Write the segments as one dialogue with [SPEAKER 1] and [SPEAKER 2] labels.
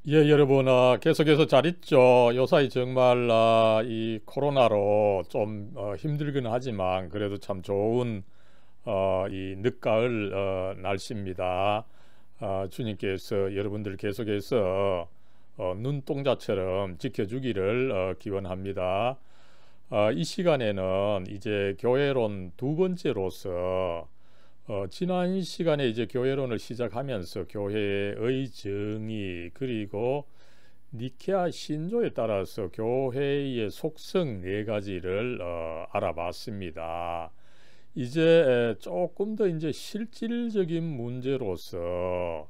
[SPEAKER 1] 예, 여러분, 계속해서 잘 있죠? 요사이 정말 이 코로나로 좀 힘들긴 하지만 그래도 참 좋은 이 늦가을 날씨입니다. 주님께서 여러분들 계속해서 눈동자처럼 지켜주기를 기원합니다. 이 시간에는 이제 교회론 두 번째로서 지난 시간에 이제 교회론을 시작하면서 교회의 정의 그리고 니케아 신조에 따라서 교회의 속성 네 가지를 알아봤습니다. 이제 조금 더 이제 실질적인 문제로서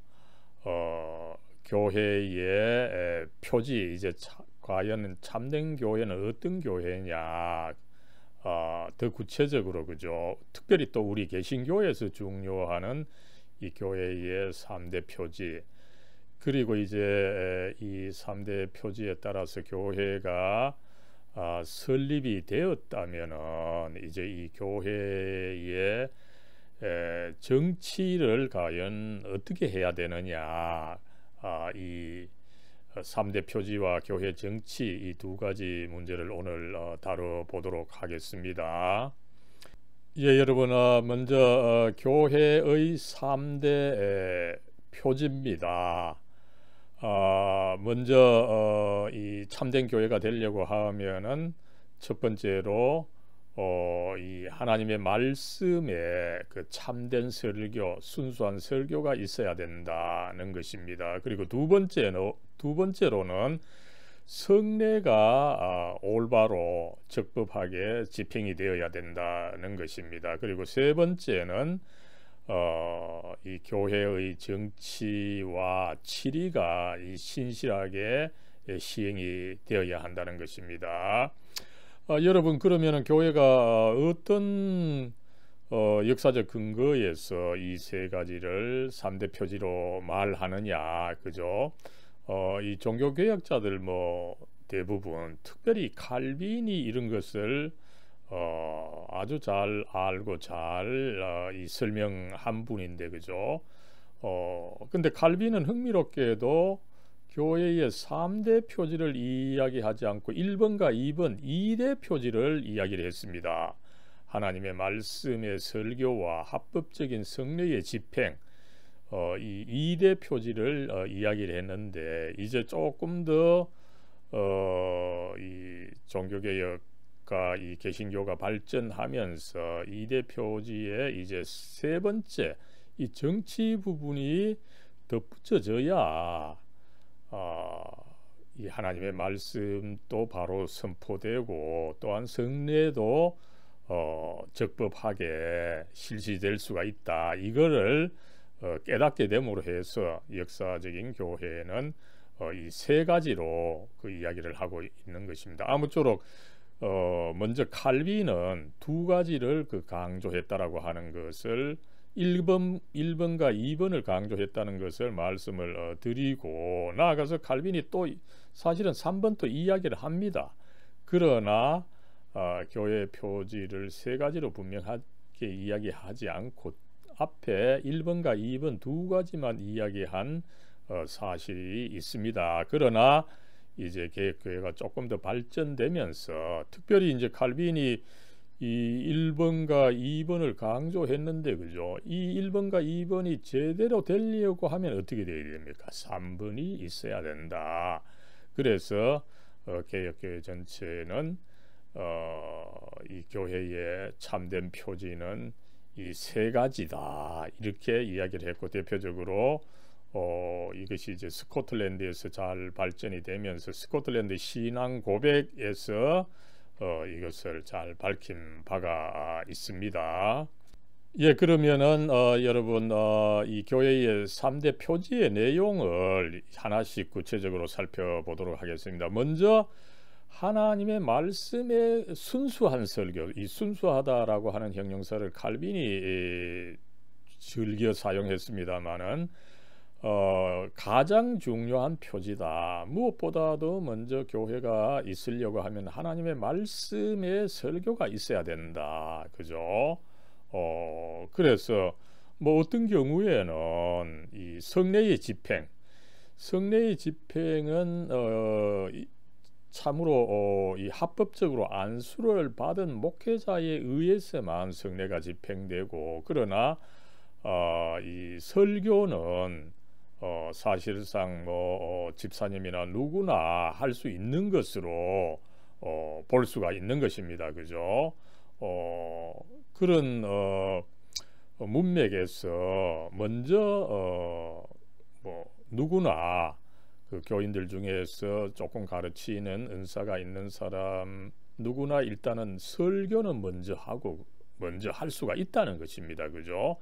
[SPEAKER 1] 교회의 표지 이제 과연 참된 교회는 어떤 교회냐 더 구체적으로 그죠. 특별히 또 우리 개신교에서 중요하는 이 교회의 3대 표지 그리고 이제 이 3대 표지에 따라서 교회가 설립이 되었다면은 이제 이 교회의 정치를 과연 어떻게 해야 되느냐 이 3대 표지와 교회 정치 이 두 가지 문제를 오늘 다뤄보도록 하겠습니다. 예, 여러분 먼저 교회의 3대 표지입니다. 먼저 이 참된 교회가 되려고 하면은 첫 번째로 이 하나님의 말씀에 그 참된 설교, 순수한 설교가 있어야 된다는 것입니다. 그리고 두 번째로는 성례가 올바로 적법하게 집행이 되어야 된다는 것입니다. 그리고 세 번째는 이 교회의 정치와 치리가 이 신실하게 시행이 되어야 한다는 것입니다. 여러분 그러면은 교회가 어떤 역사적 근거에서 이 세 가지를 3대 표지로 말하느냐 그죠? 이 종교개혁자들 뭐 대부분 특별히 칼빈이 이런 것을 아주 잘 알고 잘 이 설명한 분인데 그죠? 근데 칼빈은 흥미롭게도 교회의 3대 표지를 이야기하지 않고 1번과 2번 2대 표지를 이야기를 했습니다. 하나님의 말씀의 설교와 합법적인 성례의 집행 이 2대 표지를 이야기를 했는데 이제 조금 더 이 종교개혁과 이 개신교가 발전하면서 2대 표지에 이제 세 번째 이 정치 부분이 덧붙여져야 이 하나님의 말씀도 바로 선포되고 또한 성례도 적법하게 실시될 수가 있다. 이거를 깨닫게 됨으로 해서 역사적인 교회는 이 세 가지로 그 이야기를 하고 있는 것입니다. 아무쪼록 먼저 칼빈은 두 가지를 그 강조했다라고 하는 것을 1번과 2번을 강조했다는 것을 말씀을 드리고 나아가서 칼빈이 또 사실은 3번도 이야기를 합니다. 그러나 교회 표지를 세 가지로 분명하게 이야기하지 않고 앞에 1번과 2번 두 가지만 이야기한 사실이 있습니다. 그러나 이제 개혁교회가 조금 더 발전되면서 특별히 이제 칼빈이 이 1번과 2번을 강조했는데 그죠? 이 1번과 2번이 제대로 되려고 하면 어떻게 되어야 됩니까? 3번이 있어야 된다. 그래서 개혁교회 전체는 이 교회의 참된 표지는 이 세 가지다 이렇게 이야기를 했고 대표적으로 이것이 이제 스코틀랜드에서 잘 발전이 되면서 스코틀랜드 신앙 고백에서 이것을 잘 밝힌 바가 있습니다. 예, 그러면은 여러분 이 교회의 3대 표지의 내용을 하나씩 구체적으로 살펴보도록 하겠습니다. 먼저 하나님의 말씀에 순수한 설교, 이 순수하다라고 하는 형용사를 칼빈이 즐겨 사용했습니다마는 가장 중요한 표지다. 무엇보다도 먼저 교회가 있으려고 하면 하나님의 말씀의 설교가 있어야 된다. 그죠? 그래서 뭐 어떤 경우에는 이 성례의 집행, 성례의 집행은 참으로 이 합법적으로 안수를 받은 목회자에 의해서만 성례가 집행되고, 그러나 이 설교는 사실상 집사님이나 누구나 할 수 있는 것으로 볼 수가 있는 것입니다. 그죠? 그런 문맥에서 먼저 누구나 그 교인들 중에서 조금 가르치는 은사가 있는 사람 누구나 일단은 설교는 먼저 할 수가 있다는 것입니다. 그죠?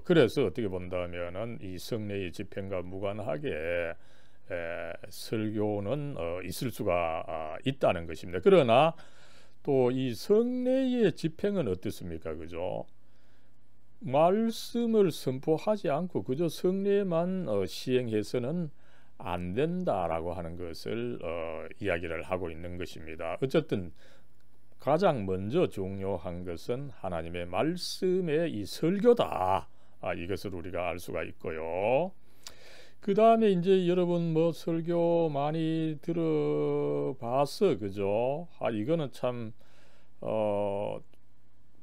[SPEAKER 1] 그래서 어떻게 본다면은 이 성례의 집행과 무관하게 설교는 있을 수가 있다는 것입니다. 그러나 또 이 성례의 집행은 어떻습니까? 그죠? 말씀을 선포하지 않고 그저 성례만 시행해서는 안 된다라고 하는 것을 이야기를 하고 있는 것입니다. 어쨌든 가장 먼저 중요한 것은 하나님의 말씀의 이 설교다. 이것을 우리가 알 수가 있고요. 그 다음에 이제 여러분 설교 많이 들어봤어, 그죠? 이거는 참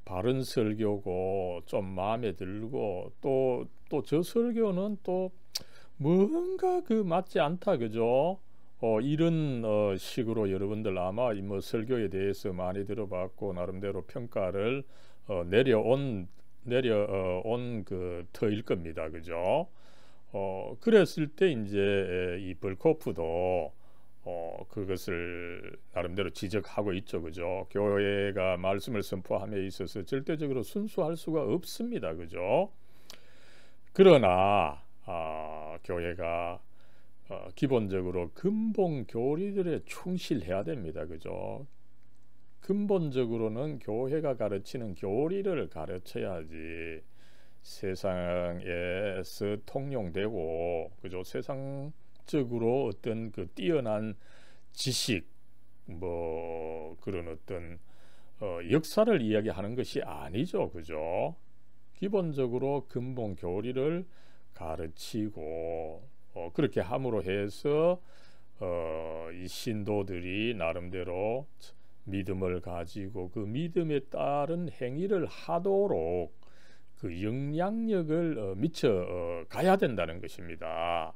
[SPEAKER 1] 바른 설교고 좀 마음에 들고 또 저 설교는 또 뭔가 맞지 않다, 그죠? 이런 식으로 여러분들 아마 설교에 대해서 많이 들어봤고 나름대로 평가를 내려온 그 터일 겁니다, 그죠? 그랬을 때 이제 이 벌코프도 그것을 나름대로 지적하고 있죠, 그죠? 교회가 말씀을 선포함에 있어서 절대적으로 순수할 수가 없습니다, 그죠? 그러나 교회가 기본적으로 근본 교리들에 충실해야 됩니다, 그죠? 근본적으로는 교회가 가르치는 교리를 가르쳐야지 세상에서 통용되고, 그죠? 세상적으로 어떤 그 뛰어난 지식 그런 어떤 역사를 이야기하는 것이 아니죠, 그죠? 기본적으로 근본 교리를 가르치고 그렇게 함으로 해서 이 신도들이 나름대로 믿음을 가지고 그 믿음에 따른 행위를 하도록 그 영향력을 미쳐 가야 된다는 것입니다.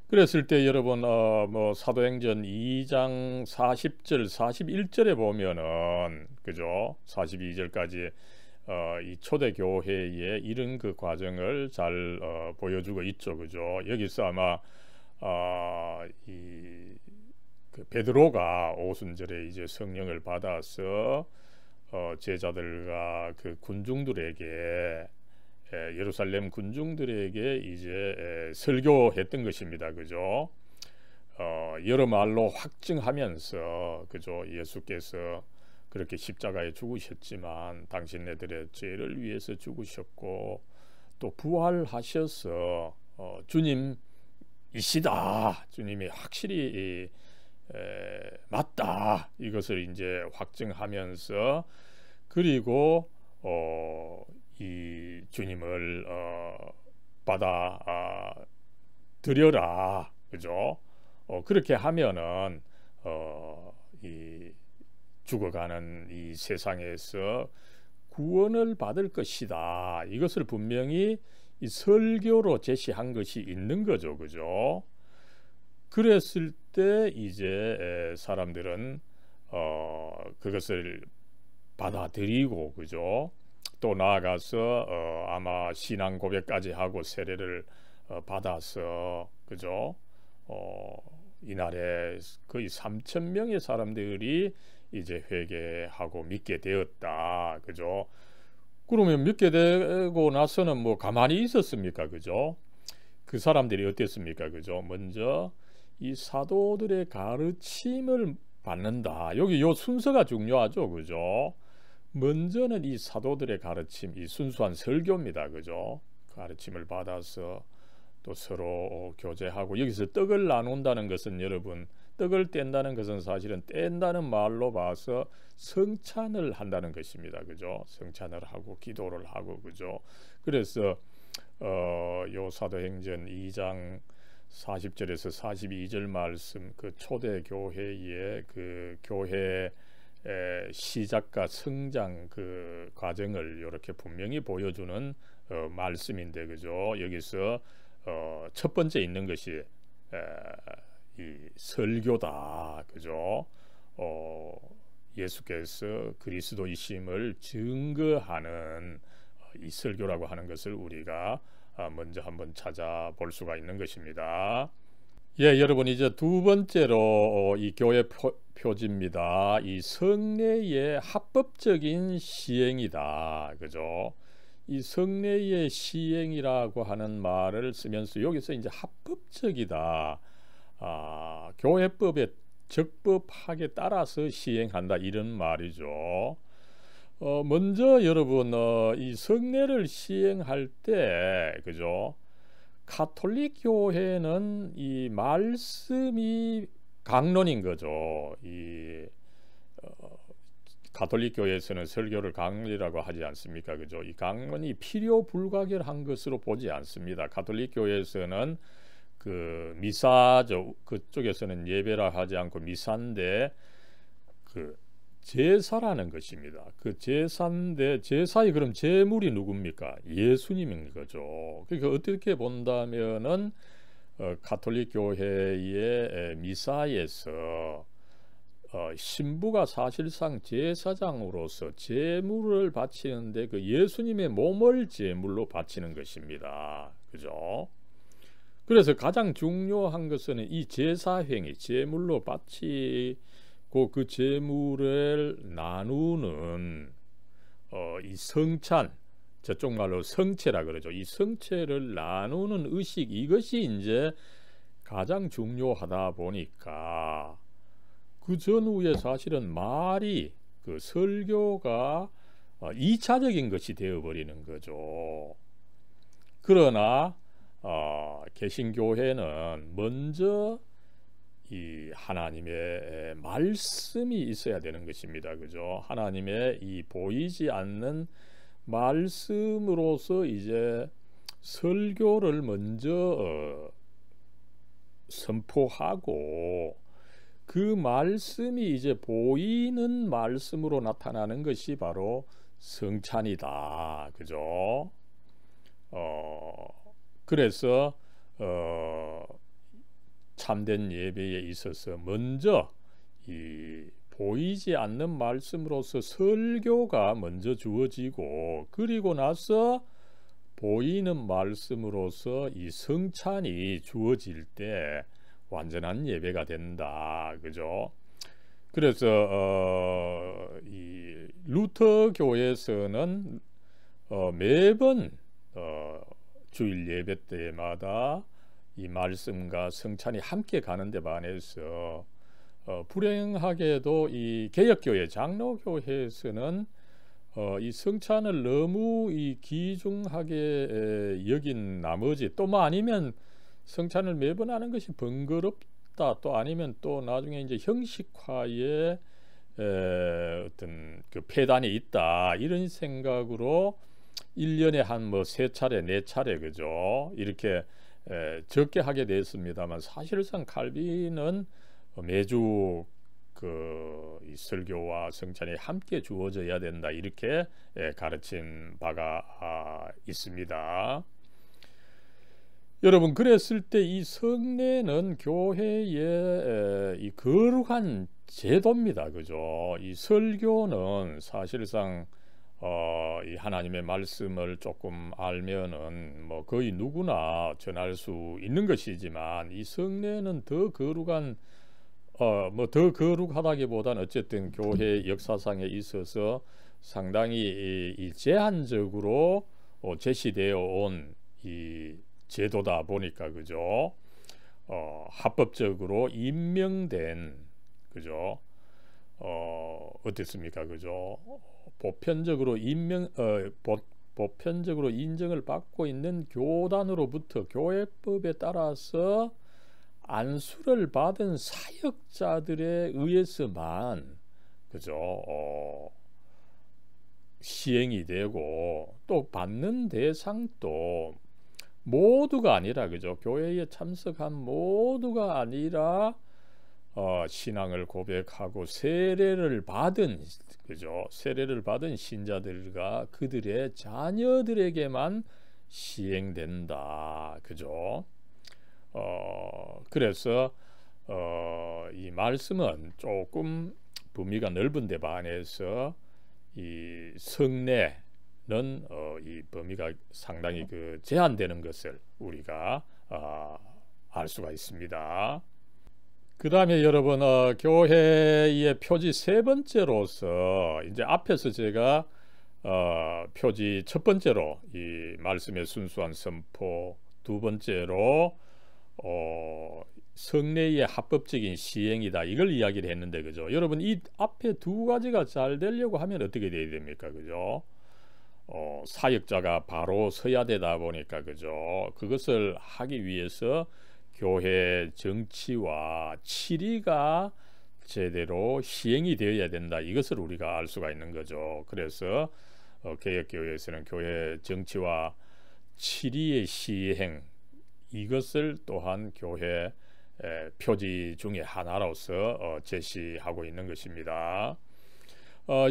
[SPEAKER 1] 그랬을 때 여러분 사도행전 2장 40절 41절에 보면은 그죠? 42절까지 이 초대교회의 이런 그 과정을 잘 보여주고 있죠, 그죠? 여기서 아마 그 베드로가 오순절에 이제 성령을 받아서 제자들과 그 군중들에게 예루살렘 군중들에게 이제 설교했던 것입니다, 그죠? 여러 말로 확증하면서 그죠? 예수께서 그렇게 십자가에 죽으셨지만 당신네들의 죄를 위해서 죽으셨고 또 부활하셔서 주님이시다, 주님이 확실히 맞다, 이것을 이제 확증하면서 그리고 이 주님을 받아 들여라, 그죠? 그렇게 하면은 이 죽어가는 이 세상에서 구원을 받을 것이다. 이것을 분명히 이 설교로 제시한 것이 있는 거죠, 그죠? 그랬을 때 이제 사람들은 그것을 받아들이고, 그죠? 또 나아가서 아마 신앙 고백까지 하고 세례를 받아서, 그죠? 이날에 거의 3,000명의 사람들이 이제 회개하고 믿게 되었다, 그죠? 그러면 믿게 되고 나서는 가만히 있었습니까, 그죠? 그 사람들이 어땠습니까, 그죠? 먼저 이 사도들의 가르침을 받는다. 여기 요 순서가 중요하죠, 그죠? 먼저는 이 사도들의 가르침, 이 순수한 설교입니다, 그죠? 가르침을 받아서 또 서로 교제하고, 여기서 떡을 나눈다는 것은 여러분, 떡을 뗀다는 것은 사실은 뗀다는 말로 봐서 성찬을 한다는 것입니다, 그죠? 성찬을 하고 기도를 하고, 그죠? 그래서 요 사도행전 2장 40절에서 42절 말씀, 그 초대 교회의 그 교회 시작과 성장 그 과정을 이렇게 분명히 보여주는 말씀인데, 그죠? 여기서 첫 번째 있는 것이 이 설교다, 그죠? 예수께서 그리스도이심을 증거하는 이 설교라고 하는 것을 우리가 먼저 한번 찾아볼 수가 있는 것입니다. 예, 여러분, 이제 두 번째로 이 교회 표지입니다. 이 성례의 합법적인 시행이다, 그죠? 이 성례의 시행이라고 하는 말을 쓰면서 여기서 이제 합법적이다, 교회법에 적법하게 따라서 시행한다, 이런 말이죠. 먼저 여러분, 이 성례를 시행할 때, 그죠? 가톨릭 교회는 이 말씀이 강론인 거죠. 가톨릭 교회에서는 설교를 강론이라고 하지 않습니까? 그죠? 이 강론이 필요 불가결한 것으로 보지 않습니다. 가톨릭 교회에서는 그 미사죠. 그쪽에서는 예배라 하지 않고 미사인데 그 제사라는 것입니다. 그 제사인데 제사의 그럼 제물이 누굽니까? 예수님인 거죠. 그러니까 어떻게 본다면은 가톨릭 교회의 미사에서 신부가 사실상 제사장으로서 제물을 바치는데 그 예수님의 몸을 제물로 바치는 것입니다. 그죠? 그래서 가장 중요한 것은 이 제사행위, 제물로 바치고 그 제물을 나누는 이 성찬, 저쪽 말로 성체라 그러죠. 이 성체를 나누는 의식, 이것이 이제 가장 중요하다 보니까 그 전후에 사실은 말이 그 설교가 2차적인 것이 되어버리는 거죠. 그러나 개신교회는 먼저 이 하나님의 말씀이 있어야 되는 것입니다. 그죠? 하나님의 이 보이지 않는 말씀으로서 이제 설교를 먼저 선포하고 그 말씀이 이제 보이는 말씀으로 나타나는 것이 바로 성찬이다. 그죠? 그래서 참된 예배에 있어서 먼저 이 보이지 않는 말씀으로서 설교가 먼저 주어지고 그리고 나서 보이는 말씀으로서 이 성찬이 주어질 때 완전한 예배가 된다. 그죠? 그래서 이 루터 교회에서는 매번 주일 예배 때마다 이 말씀과 성찬이 함께 가는데 반해서 불행하게도 이 개혁교회 장로교회에서는 이 성찬을 너무 이 귀중하게 여긴 나머지 또 뭐 아니면 성찬을 매번 하는 것이 번거롭다, 또 아니면 또 나중에 이제 형식화에 어떤 그 폐단이 있다, 이런 생각으로 1년에 한 뭐 3차례 4차례 그죠? 이렇게 적게 하게 됐습니다만 사실상 칼빈은 매주 이 설교와 성찬이 함께 주어져야 된다, 이렇게 가르친 바가 있습니다. 여러분, 그랬을 때 이 성례는 교회의 이 거룩한 제도입니다. 그죠? 이 설교는 사실상 이 하나님의 말씀을 조금 알면은 뭐 거의 누구나 전할 수 있는 것이지만 이 성례는 더 거룩한 뭐 더 거룩하다기보다는 어쨌든 교회 역사상에 있어서 상당히 이 제한적으로 제시되어 온 이 제도다 보니까 그죠? 합법적으로 임명된 그죠? 어땠습니까? 그죠? 보편적으로 보편적으로 인정을 받고 있는 교단으로부터 교회법에 따라서 안수를 받은 사역자들에 의해서만 그죠? 시행이 되고 또 받는 대상도 모두가 아니라 그죠? 교회에 참석한 모두가 아니라 신앙을 고백하고 세례를 받은 그죠? 세례를 받은 신자들과 그들의 자녀들에게만 시행된다. 그죠? 그래서 이 말씀은 조금 범위가 넓은데 반해서 이 성례는 이 범위가 상당히 그 제한되는 것을 우리가 알 수가 있습니다. 그 다음에 여러분 교회의 표지 세 번째로서 이제 앞에서 제가 표지 첫 번째로 이 말씀의 순수한 선포, 두 번째로 성례의 합법적인 시행이다 이걸 이야기를 했는데 그죠? 여러분 이 앞에 두 가지가 잘 되려고 하면 어떻게 돼야 됩니까? 그죠? 사역자가 바로 서야 되다 보니까 그죠? 그것을 하기 위해서 교회 정치와 치리가 제대로 시행이 되어야 된다. 이것을 우리가 알 수가 있는 거죠. 그래서 개혁교회에서는 교회 정치와 치리의 시행 이것을 또한 교회 표지 중에 하나로서 제시하고 있는 것입니다.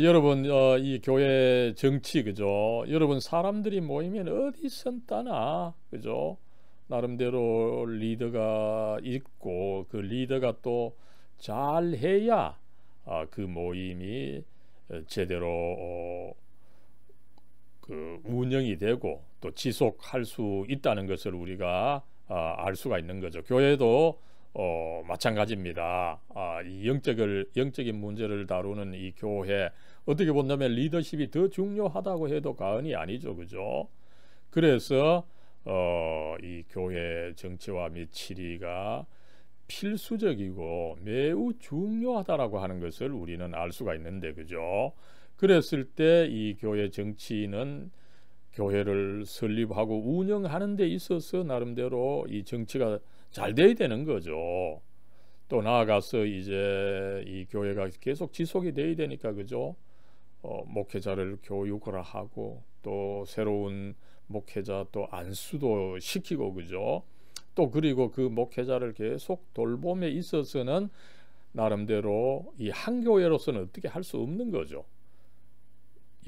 [SPEAKER 1] 여러분 이 교회 정치 그죠? 여러분 사람들이 모이면 어디선 따나 그죠? 나름대로 리더가 있고 그 리더가 또 잘해야 그 모임이 제대로 그 운영이 되고 또 지속할 수 있다는 것을 우리가 알 수가 있는 거죠. 교회도 마찬가지입니다. 이 영적인 문제를 다루는 이 교회 어떻게 본다면 리더십이 더 중요하다고 해도 과언이 아니죠, 그죠? 그래서 이 교회 정치와 및 치리가 필수적이고 매우 중요하다라고 하는 것을 우리는 알 수가 있는데 그죠? 그랬을 때 이 교회 정치는 교회를 설립하고 운영하는 데 있어서 나름대로 이 정치가 잘 돼야 되는 거죠. 또 나아가서 이제 이 교회가 계속 지속이 돼야 되니까 그죠? 목회자를 교육을 하고 또 새로운 목회자 또 안수도 시키고 그죠? 또 그리고 그 목회자를 계속 돌봄에 있어서는 나름대로 이 한 교회로서는 어떻게 할 수 없는 거죠.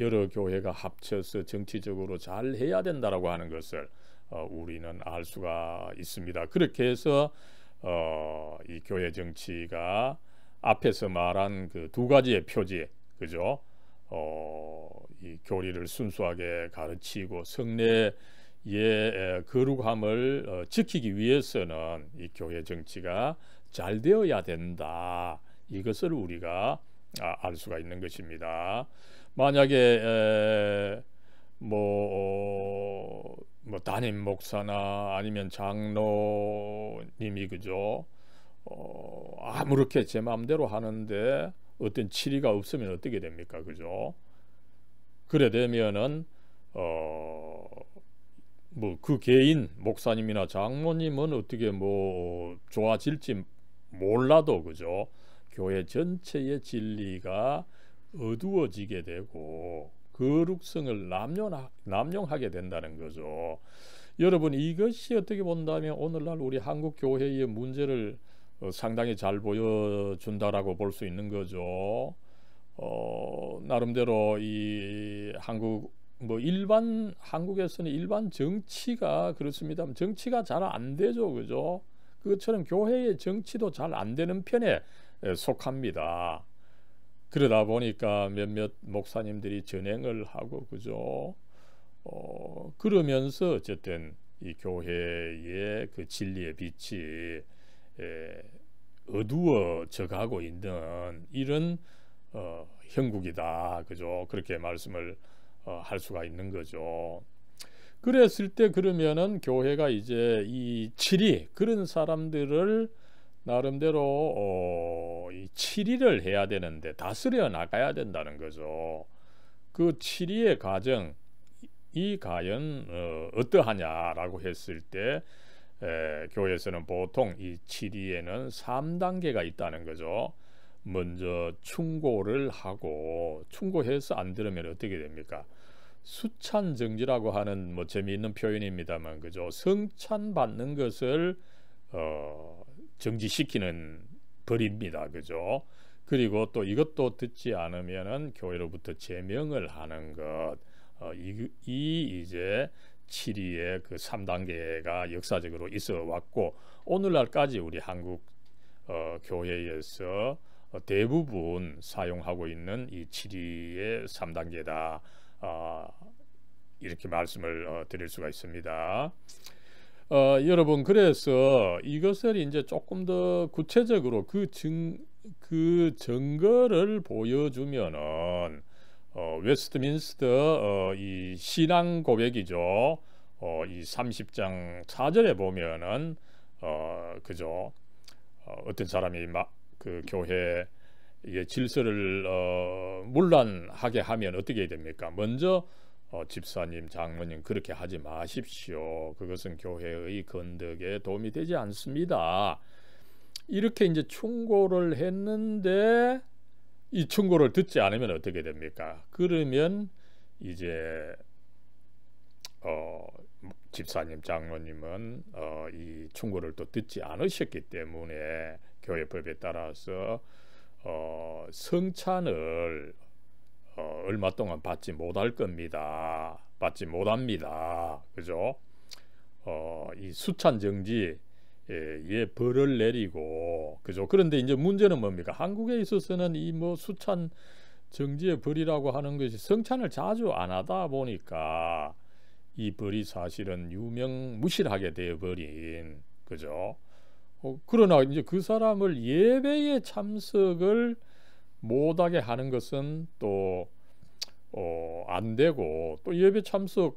[SPEAKER 1] 여러 교회가 합쳐서 정치적으로 잘 해야 된다라고 하는 것을 우리는 알 수가 있습니다. 그렇게 해서 이 교회 정치가 앞에서 말한 그 두 가지의 표지 그죠? 이 교리를 순수하게 가르치고 성례의 거룩함을 지키기 위해서는 이 교회 정치가 잘 되어야 된다. 이것을 우리가 알 수가 있는 것입니다. 만약에 뭐 담임 목사나 아니면 장로님이 그죠? 아무렇게 제 마음대로 하는데 어떤 치리가 없으면 어떻게 됩니까? 그죠? 그래 되면은 뭐 그 개인 목사님이나 장로님은 어떻게 뭐 좋아질지 몰라도 그죠? 교회 전체의 진리가 어두워지게 되고 거룩성을 남용하게 된다는 거죠. 여러분 이것이 어떻게 본다면 오늘날 우리 한국 교회의 문제를 상당히 잘 보여준다라고 볼 수 있는 거죠. 나름대로 이 한국에서는 일반 정치가 그렇습니다. 정치가 잘 안 되죠, 그죠? 그것처럼 교회의 정치도 잘 안 되는 편에 속합니다. 그러다 보니까 몇몇 목사님들이 전행을 하고 그죠? 그러면서 어쨌든 이 교회의 그 진리의 빛이 어두워져 가고 있는 이런 형국이다. 그죠? 그렇게 말씀을 할 수가 있는 거죠. 그랬을 때 그러면은 교회가 이제 이 치리 그런 사람들을 나름대로 이 치리를 해야 되는데 다스려 나가야 된다는 거죠. 그 치리의 과정 이 과연 어떠하냐라고 했을 때 교회에서는 보통 이 치리에는 3단계가 있다는 거죠. 먼저 충고를 하고 충고해서 안 들으면 어떻게 됩니까? 수찬정지라고 하는 뭐 재미있는 표현입니다만 그죠? 성찬 받는 것을 정지시키는 벌입니다. 그죠? 그리고 또 이것도 듣지 않으면은 교회로부터 제명을 하는 것. 이 이제 7위의 그 3단계가 역사적으로 있어 왔고 오늘날까지 우리 한국 교회에서 대부분 사용하고 있는 이 7위의 3단계다. 이렇게 말씀을 드릴 수가 있습니다. 여러분 그래서 이것을 이제 조금 더 구체적으로 그 증거를 보여주면은 웨스트민스터 이 신앙 고백이죠. 이 30장 4절에 보면은 그죠. 어떤 사람이 그 교회의 질서를 문란하게 하면 어떻게 됩니까? 먼저 집사님, 장로님 그렇게 하지 마십시오. 그것은 교회의 건덕에 도움이 되지 않습니다. 이렇게 이제 충고를 했는데 이 충고를 듣지 않으면 어떻게 됩니까? 그러면 이제 집사님, 장로님은 이 충고를 또 듣지 않으셨기 때문에 교회법에 따라서 성찬을 얼마 동안 받지 못할 겁니다. 받지 못합니다. 그죠? 이 수찬 정지에 벌을 내리고 그죠? 그런데 이제 문제는 뭡니까? 한국에 있어서는 이 뭐 수찬 정지의 벌이라고 하는 것이 성찬을 자주 안 하다 보니까 이 벌이 사실은 유명무실하게 되어버린 그죠? 그러나 이제 그 사람을 예배에 참석을 못하게 하는 것은 또 안 되고 또 예배 참석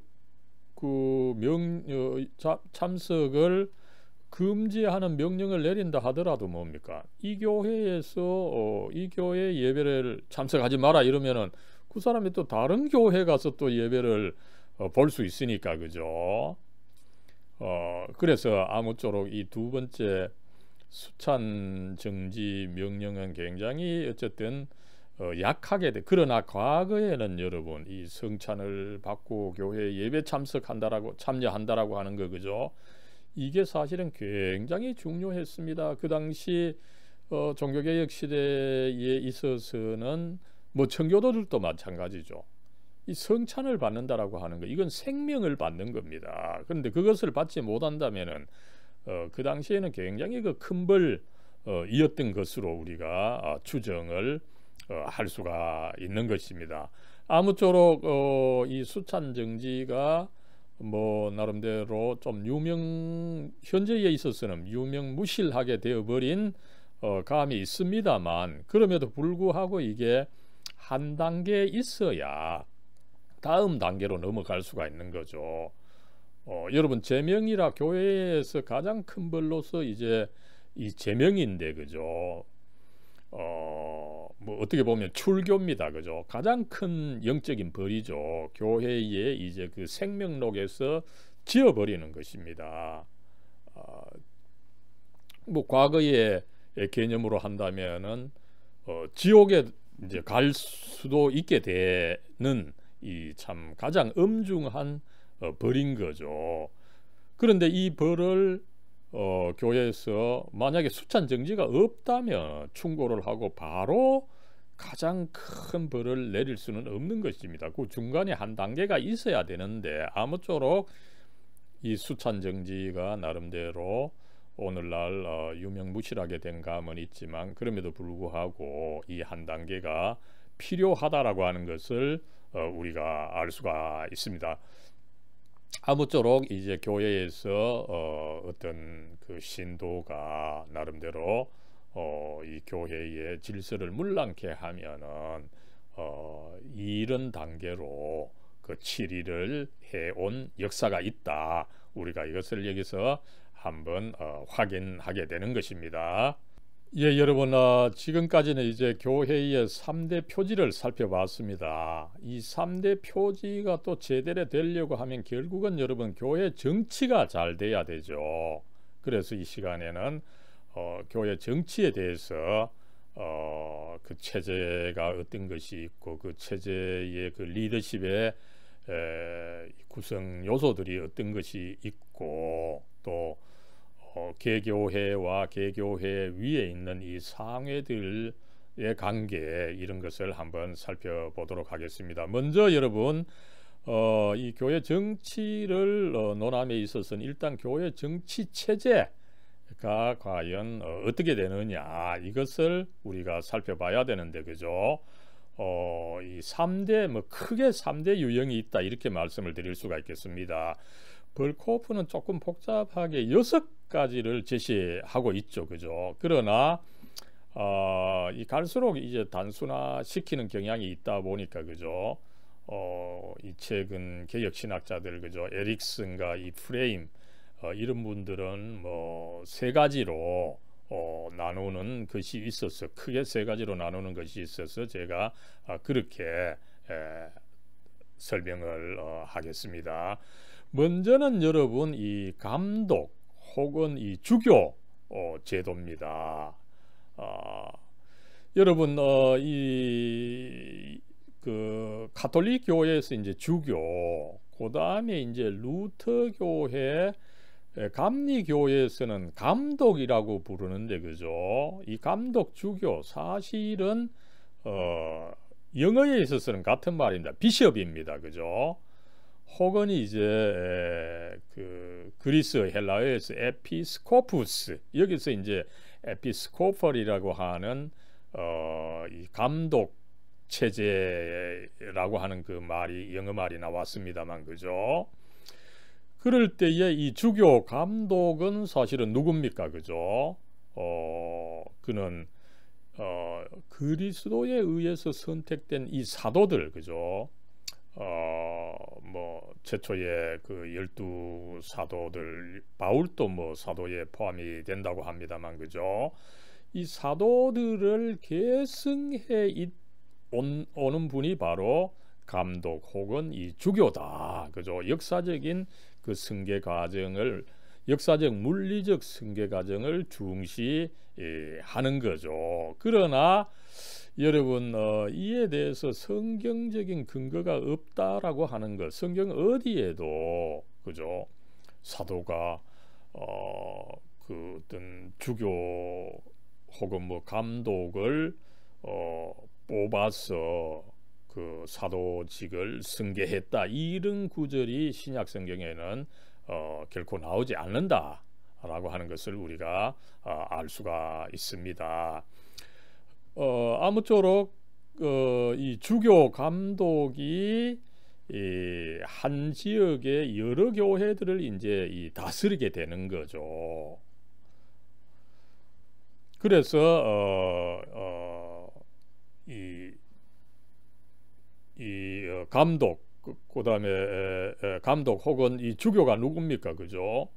[SPEAKER 1] 참석을 금지하는 명령을 내린다 하더라도 뭡니까? 이 교회에서 이 교회 예배를 참석하지 마라 이러면은 그 사람이 또 다른 교회 가서 또 예배를 볼 수 있으니까 그죠? 그래서 아무쪼록 이 두 번째 수찬 정지 명령은 굉장히 어쨌든 약하게 돼. 그러나 과거에는 여러분 이 성찬을 받고 교회 예배 참여한다라고 하는 거 그죠? 이게 사실은 굉장히 중요했습니다. 그 당시 종교개혁 시대에 있어서는 뭐 청교도들도 마찬가지죠. 이 성찬을 받는다라고 하는 거 이건 생명을 받는 겁니다. 그런데 그것을 받지 못한다면은 그 당시에는 굉장히 그 큰 벌이었던 것으로 우리가 추정을 할 수가 있는 것입니다. 아무쪼록 이 수찬 정지가 뭐 나름대로 좀 현재에 있어서는 유명무실하게 되어버린 감이 있습니다만 그럼에도 불구하고 이게 한 단계 있어야 다음 단계로 넘어갈 수가 있는 거죠. 여러분 제명이라 교회에서 가장 큰 벌로서 이제 이 제명인데 그죠? 뭐 어떻게 보면 출교입니다, 그죠? 가장 큰 영적인 벌이죠. 교회의 이제 그 생명록에서 지어버리는 것입니다. 뭐 과거의 개념으로 한다면은 지옥에 이제 갈 수도 있게 되는 이 참 가장 엄중한 벌인 거죠. 그런데 이 벌을 교회에서 만약에 수찬 정지가 없다면 충고를 하고 바로 가장 큰 벌을 내릴 수는 없는 것입니다. 그 중간에 한 단계가 있어야 되는데 아무쪼록 이 수찬 정지가 나름대로 오늘날 유명무실하게 된 감은 있지만 그럼에도 불구하고 이 한 단계가 필요하다라고 하는 것을 우리가 알 수가 있습니다. 아무쪼록 이제 교회에서 어떤 그 신도가 나름대로 이 교회의 질서를 문란케 하면은 이런 단계로 그 7일을 해온 역사가 있다. 우리가 이것을 여기서 한번 확인하게 되는 것입니다. 예, 여러분 지금까지는 이제 교회의 3대 표지를 살펴봤습니다. 이 3대 표지가 또 제대로 되려고 하면 결국은 여러분 교회 정치가 잘 돼야 되죠. 그래서 이 시간에는 교회 정치에 대해서 그 체제가 어떤 것이 있고 그 체제의 그 리더십의 구성 요소들이 어떤 것이 있고 또 개교회와 개교회 위에 있는 이 상회들의 관계 이런 것을 한번 살펴보도록 하겠습니다. 먼저 여러분 이 교회 정치를 논함에 있어서는 일단 교회 정치 체제가 과연 어떻게 되느냐 이것을 우리가 살펴봐야 되는데 그죠? 이 3대 크게 3대 유형이 있다 이렇게 말씀을 드릴 수가 있겠습니다. 벌코프는 조금 복잡하게 6가지를 제시하고 있죠. 그죠? 그러나 이 갈수록 이제 단순화시키는 경향이 있다 보니까 그죠? 이 최근 개혁 신학자들 그죠? 에릭슨과 이 프레임 이런 분들은 뭐 3가지로 나누는 것이 있어서 크게 3가지로 나누는 것이 있어서 제가 그렇게 설명을 하겠습니다. 먼저는 여러분 이 감독 혹은 이 주교 제도입니다. 여러분 그 가톨릭 교회에서 이제 주교, 그 다음에 이제 루터 교회, 감리 교회에서는 감독이라고 부르는데 그죠? 이 감독 주교 사실은 영어에 있어서는 같은 말입니다. 비숍입니다. 그죠? 혹은 이제 그 그리스 헬라어에서 에피스코푸스 여기서 이제 에피스코펄이라고 하는 이 감독 체제라고 하는 그 말이 영어 말이 나왔습니다만 그죠? 그럴 때에 이 주교 감독은 사실은 누굽니까? 그죠? 그는 그리스도에 의해서 선택된 이 사도들 그죠? 뭐 최초의 그 12 사도들 바울도 뭐 사도에 포함이 된다고 합니다만 그죠? 이 사도들을 계승해 오는 분이 바로 감독 혹은 이 주교다. 그죠? 역사적인 그 승계 과정을 역사적 물리적 승계 과정을 중시하는 거죠. 그러나 여러분 이에 대해서 성경적인 근거가 없다라고 하는 것, 성경 어디에도 그죠? 사도가 그 어떤 주교 혹은 뭐 감독을 뽑아서 그 사도직을 승계했다 이런 구절이 신약 성경에는 결코 나오지 않는다라고 하는 것을 우리가 알 수가 있습니다. 아무쪼록 이 주교 감독이 한 지역의 여러 교회들을 이제 다스리게 되는 거죠. 그래서 감독 그다음에 감독 혹은 이 주교가 누굽니까? 그죠?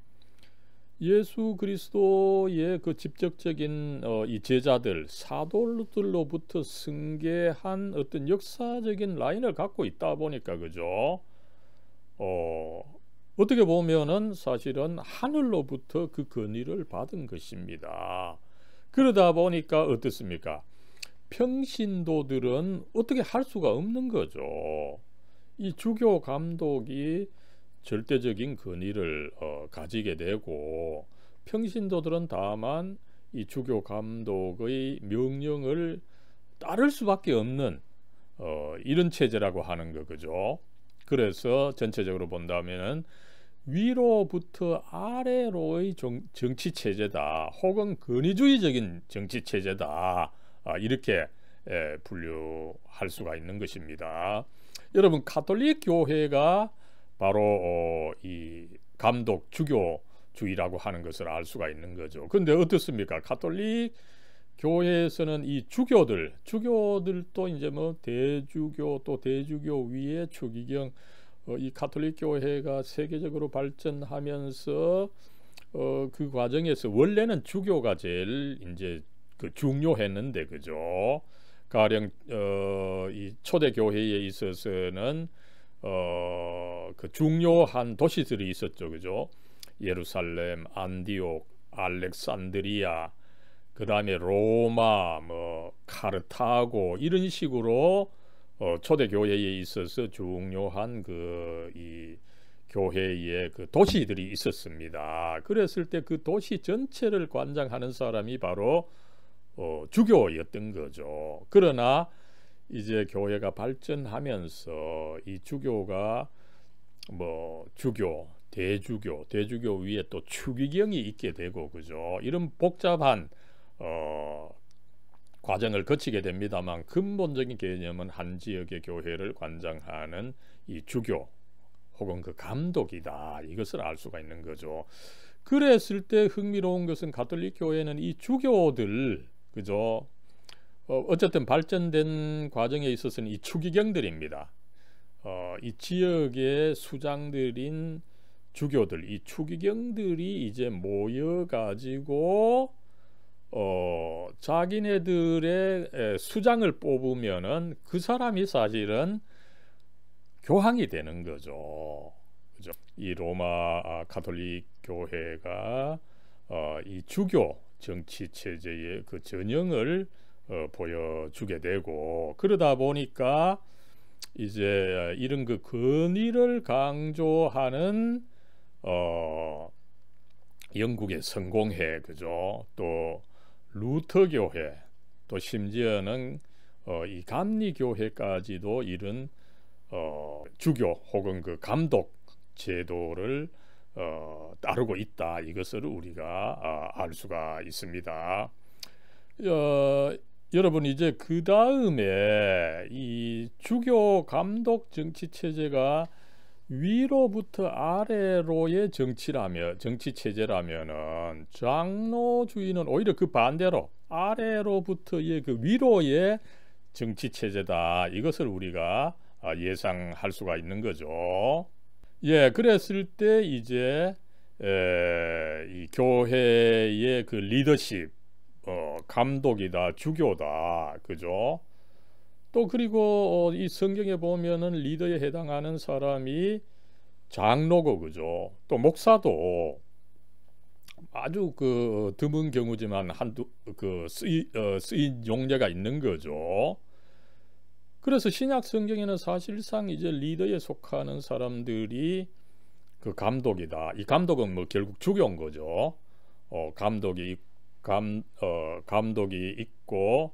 [SPEAKER 1] 예수 그리스도의 그 직접적인 이 제자들 사도들로부터 승계한 어떤 역사적인 라인을 갖고 있다 보니까 그죠? 어떻게 보면은 사실은 하늘로부터 그 권위를 받은 것입니다. 그러다 보니까 어떻습니까? 평신도들은 어떻게 할 수가 없는 거죠. 이 주교 감독이 절대적인 권위를 가지게 되고 평신도들은 다만 이 주교 감독의 명령을 따를 수밖에 없는 이런 체제라고 하는 거 그죠? 그래서 전체적으로 본다면은 위로부터 아래로의 정치 체제다 혹은 권위주의적인 정치 체제다 이렇게 분류할 수가 있는 것입니다. 여러분 가톨릭 교회가 바로 이 감독 주교주의라고 하는 것을 알 수가 있는 거죠. 그런데 어떻습니까? 가톨릭 교회에서는 이 주교들도 이제 뭐 대주교 또 대주교 위에 추기경 이 가톨릭 교회가 세계적으로 발전하면서 그 과정에서 원래는 주교가 제일 이제 그 중요했는데 그죠? 가령 이 초대 교회에 있어서는 그 중요한 도시들이 있었죠, 그죠? 예루살렘, 안디옥, 알렉산드리아, 그 다음에 로마, 뭐 카르타고 이런 식으로 초대 교회에 있어서 중요한 이 교회의 그 도시들이 있었습니다. 그랬을 때 그 도시 전체를 관장하는 사람이 바로 주교였던 거죠. 그러나 이제 교회가 발전하면서 이 주교가 뭐 주교, 대주교 위에 또 추기경이 있게 되고, 그죠? 이런 복잡한 과정을 거치게 됩니다만, 근본적인 개념은 한 지역의 교회를 관장하는 이 주교 혹은 그 감독이다, 이것을 알 수가 있는 거죠. 그랬을 때 흥미로운 것은 가톨릭 교회는 이 주교들, 그죠? 어쨌든 발전된 과정에 있어서는 이 추기경들입니다. 이 지역의 수장들인 주교들, 이 추기경들이 이제 모여가지고 자기네들의 수장을 뽑으면은 그 사람이 사실은 교황이 되는 거죠. 그죠? 이 로마 가톨릭 교회가 이 주교 정치 체제의 그 전형을 보여주게 되고, 그러다 보니까 이제 이런 그 권위를 강조하는 영국의 성공회, 그죠? 또 루터 교회, 또 심지어는 이 감리 교회까지도 이런 주교 혹은 그 감독 제도를 따르고 있다, 이것을 우리가 알 수가 있습니다. 여러분, 이제 그 다음에 이 주교 감독 정치 체제가 위로부터 아래로의 정치 체제라면은 장로주의는 오히려 그 반대로 아래로부터의 그 위로의 정치 체제다, 이것을 우리가 예상할 수가 있는 거죠. 예, 그랬을 때 이제 이 교회의 그 리더십, 감독이다, 주교다, 그죠? 또 그리고 이 성경에 보면은 리더에 해당하는 사람이 장로고, 그죠? 또 목사도 아주 그 드문 경우지만 한두 그 쓰인 용례가 있는 거죠. 그래서 신약 성경에는 사실상 이제 리더에 속하는 사람들이 그 감독이다. 이 감독은 뭐 결국 주교인 거죠. 감독이 있고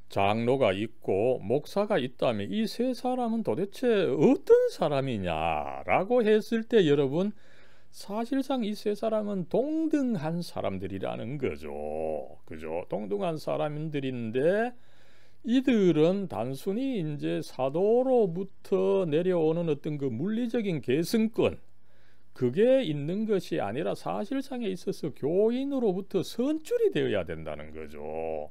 [SPEAKER 1] 장로가 있고 목사가 있다면 이 세 사람은 도대체 어떤 사람이냐라고 했을 때, 여러분, 사실상 이 세 사람은 동등한 사람들이라는 거죠. 그죠? 동등한 사람들인데 이들은 단순히 이제 사도로부터 내려오는 어떤 그 물리적인 계승권, 그게 있는 것이 아니라 사실상에 있어서 교인으로부터 선출이 되어야 된다는 거죠.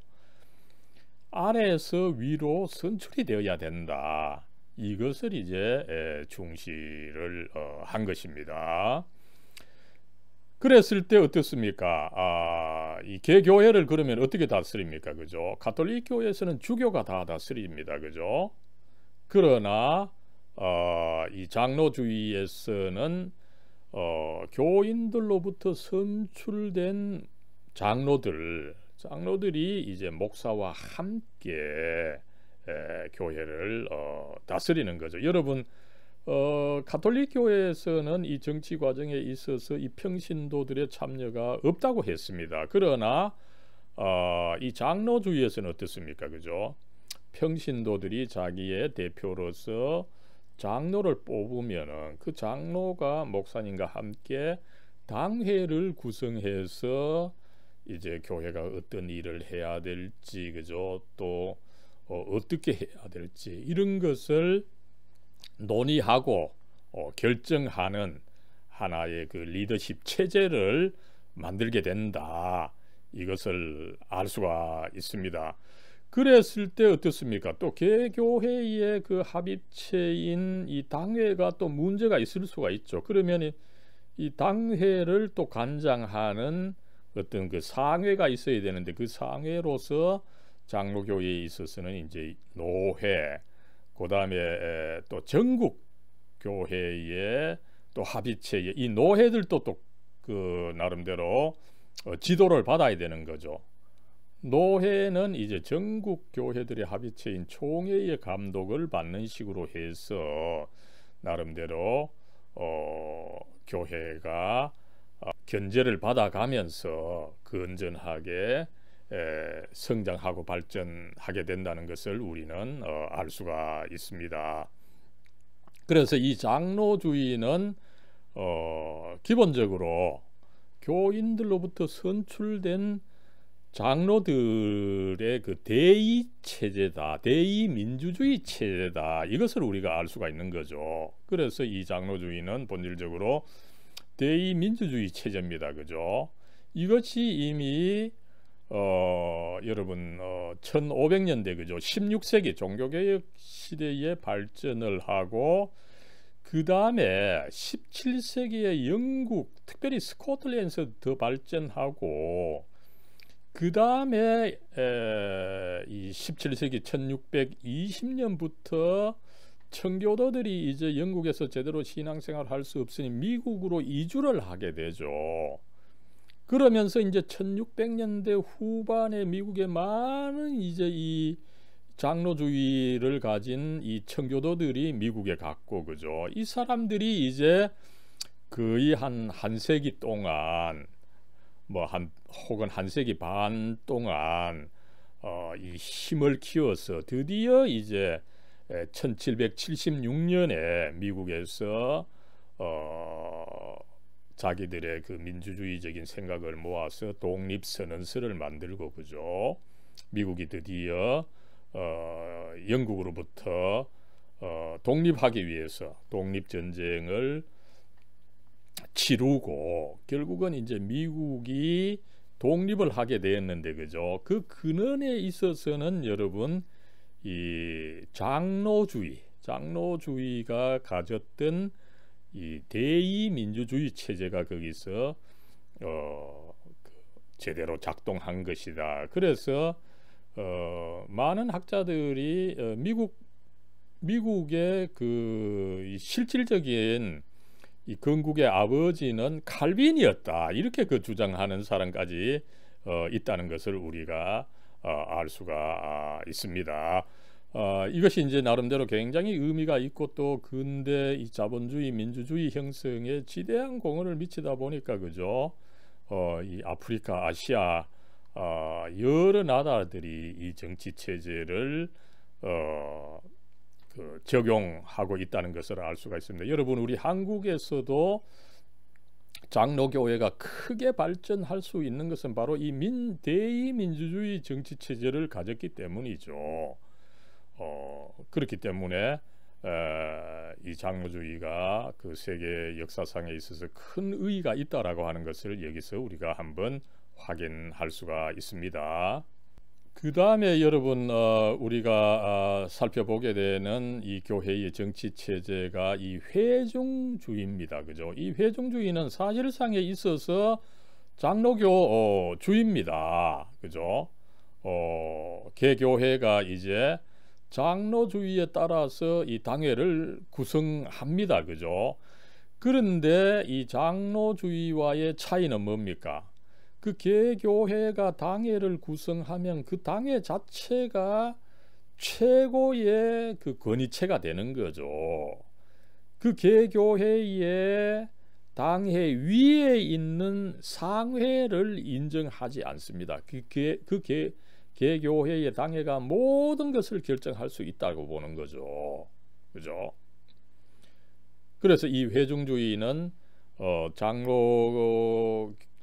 [SPEAKER 1] 아래에서 위로 선출이 되어야 된다, 이것을 이제 중시를 한 것입니다. 그랬을 때 어떻습니까? 이 개교회를 그러면 어떻게 다스립니까? 그죠? 가톨릭 교회에서는 주교가 다 다스립니다. 그죠? 그러나 이 장로주의에서는 교인들로부터 선출된 장로들이 이제 목사와 함께 교회를 다스리는 거죠. 여러분, 가톨릭 교회에서는 이 정치 과정에 있어서 이 평신도들의 참여가 없다고 했습니다. 그러나 이 장로주의에서는 어떻습니까? 그죠? 평신도들이 자기의 대표로서 장로를 뽑으면은 그 장로가 목사님과 함께 당회를 구성해서 이제 교회가 어떤 일을 해야 될지, 그죠? 또 어떻게 해야 될지, 이런 것을 논의하고 결정하는 하나의 그 리더십 체제를 만들게 된다, 이것을 알 수가 있습니다. 그랬을 때 어떻습니까? 또 개교회의 그 합의체인 이 당회가 또 문제가 있을 수가 있죠. 그러면 이 당회를 또 관장하는 어떤 그 상회가 있어야 되는데, 그 상회로서 장로교회에 있어서는 이제 노회, 그 다음에 또 전국 교회의 또 합의체의 이 노회들도 또 그 나름대로 지도를 받아야 되는 거죠. 노회는 이제 전국 교회들의 합의체인 총회의 감독을 받는 식으로 해서 나름대로 교회가 견제를 받아가면서 건전하게 성장하고 발전하게 된다는 것을 우리는 알 수가 있습니다. 그래서 이 장로주의는 기본적으로 교인들로부터 선출된 장로들의 그 대의 체제다, 대의 민주주의 체제다, 이것을 우리가 알 수가 있는 거죠. 그래서 이 장로주의는 본질적으로 대의 민주주의 체제입니다. 그죠? 이것이 이미 여러분 1500년대 그죠? 16세기 종교개혁 시대에 발전을 하고 그 다음에 17세기의 영국, 특별히 스코틀랜드에서 더 발전하고 그 다음에 이 17세기 1620년부터 청교도들이 이제 영국에서 제대로 신앙생활을 할 수 없으니 미국으로 이주를 하게 되죠. 그러면서 이제 1600년대 후반에 미국의 많은 이제 이 장로주의를 가진 이 청교도들이 미국에 갔고, 그죠? 이 사람들이 이제 거의 한 세기 동안 혹은 한 세기 반 동안 이 힘을 키워서 드디어 이제 1776년에 미국에서 자기들의 그 민주주의적인 생각을 모아서 독립선언서를 만들고, 그죠? 미국이 드디어 영국으로부터 독립하기 위해서 독립전쟁을 치르고 결국은 이제 미국이 독립을 하게 되었는데, 그죠? 그 근원에 있어서는 여러분 이 장로주의가 가졌던 이 대의 민주주의 체제가 거기서 제대로 작동한 것이다. 그래서 많은 학자들이 미국의 그 실질적인 이 건국의 아버지는 칼빈이었다, 이렇게 그 주장하는 사람까지 있다는 것을 우리가 알 수가 있습니다. 이것이 이제 나름대로 굉장히 의미가 있고 또 근대 이 자본주의 민주주의 형성에 지대한 공헌을 미치다 보니까, 그죠? 이 아프리카, 아시아 여러 나라들이 이 정치 체제를 적용하고 있다는 것을 알 수가 있습니다. 여러분, 우리 한국에서도 장로교회가 크게 발전할 수 있는 것은 바로 이 대의 민주주의 정치 체제를 가졌기 때문이죠. 그렇기 때문에 이 장로주의가 그 세계 역사상에 있어서 큰 의의가 있다라고 하는 것을 여기서 우리가 한번 확인할 수가 있습니다. 그 다음에 여러분 우리가 살펴보게 되는 이 교회의 정치 체제가 이 회중주의입니다. 그죠? 이 회중주의는 사실상에 있어서 장로교주의입니다. 그죠? 개교회가 이제 장로주의에 따라서 이 당회를 구성합니다. 그죠? 그런데 이 장로주의와의 차이는 뭡니까? 그 개교회가 당회를 구성하면 그 당회 자체가 최고의 그 권위체가 되는 거죠. 그 개교회의 당회 위에 있는 상회를 인정하지 않습니다. 개교회의 당회가 모든 것을 결정할 수 있다고 보는 거죠. 그죠? 그래서 이 회중주의는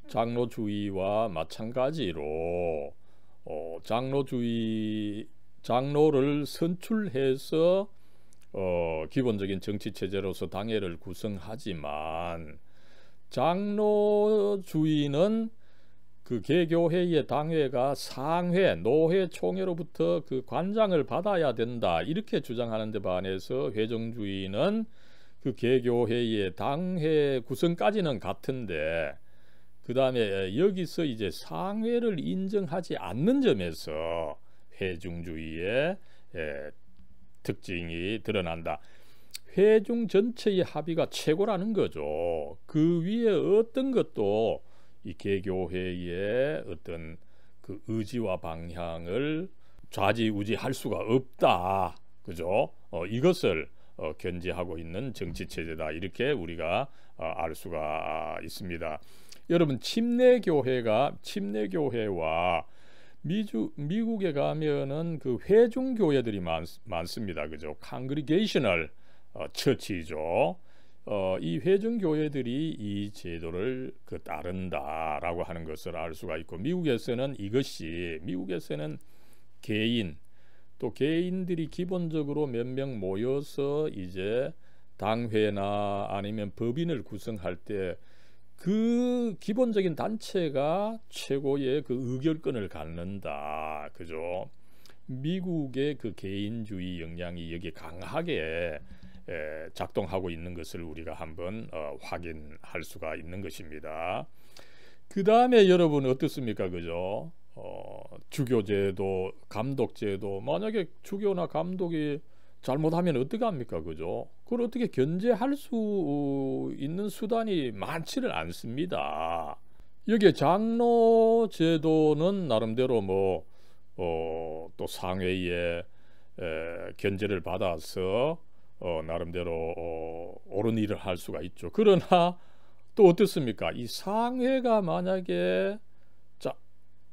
[SPEAKER 1] 장로주의와 마찬가지로 장로를 선출해서 기본적인 정치 체제로서 당회를 구성하지만, 장로주의는 그 개교회의 당회가 상회, 노회 총회로부터 그 관장을 받아야 된다, 이렇게 주장하는 데 반해서 회중주의는 그 개교회의 당회 구성까지는 같은데 그 다음에 여기서 이제 상회를 인정하지 않는 점에서 회중주의의 특징이 드러난다. 회중 전체의 합의가 최고라는 거죠. 그 위에 어떤 것도 이 개교회의 어떤 그 그 의지와 방향을 좌지우지할 수가 없다. 그죠? 이것을 견지하고 있는 정치 체제다. 이렇게 우리가 알 수가 있습니다. 여러분, 침례교회와 미국에 가면은 그 회중 교회들이 많습니다. 그죠? Congregational 처치죠. 이 회중 교회들이 이 제도를 따른다라고 하는 것을 알 수가 있고, 미국에서는 또 개인들이 기본적으로 몇 명 모여서 이제 당회나 아니면 법인을 구성할 때 그 기본적인 단체가 최고의 그 의결권을 갖는다. 그죠? 미국의 그 개인주의 영향이 여기 강하게 작동하고 있는 것을 우리가 한번 확인할 수가 있는 것입니다. 그 다음에 여러분 어떻습니까? 그죠? 주교제도, 감독제도, 만약에 주교나 감독이 잘못하면 어떻게 합니까? 그죠? 그걸 어떻게 견제할 수 있는 수단이 많지를 않습니다. 여기에 장로 제도는 나름대로 또 상회의 견제를 받아서 나름대로 옳은 일을 할 수가 있죠. 그러나 또 어떻습니까? 이 상회가 만약에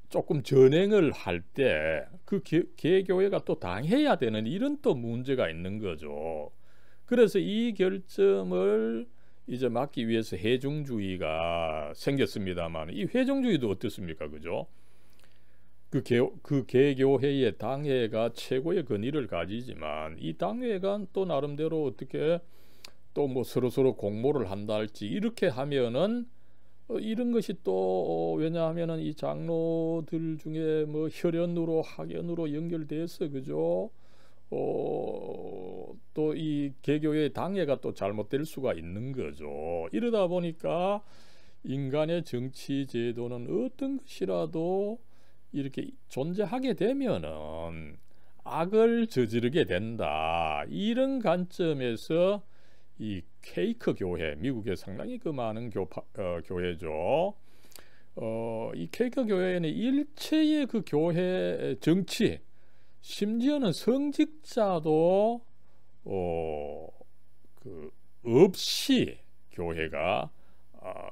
[SPEAKER 1] 조금 전횡을 할 때 그 개교회가 또 당해야 되는 이런 또 문제가 있는 거죠. 그래서 이 결점을 이제 막기 위해서 회중주의가 생겼습니다만, 이 회중주의도 어떻습니까? 그죠? 그 개교회의 당회가 최고의 권위를 가지지만 이 당회가 또 나름대로 어떻게 또 서로서로 공모를 한다 할지 이렇게 하면은 이런 것이 또 왜냐하면은 이 장로들 중에 혈연으로 학연으로 연결돼서 그죠? 또 이 개교의 당회가 또 잘못될 수가 있는 거죠. 이러다 보니까 인간의 정치 제도는 어떤 것이라도 이렇게 존재하게 되면은 악을 저지르게 된다. 이런 관점에서 이 케이크 교회, 미국에 상당히 많은 교회죠. 이 케이크 교회는 일체의 그 교회 정치, 심지어는 성직자도 없이 교회가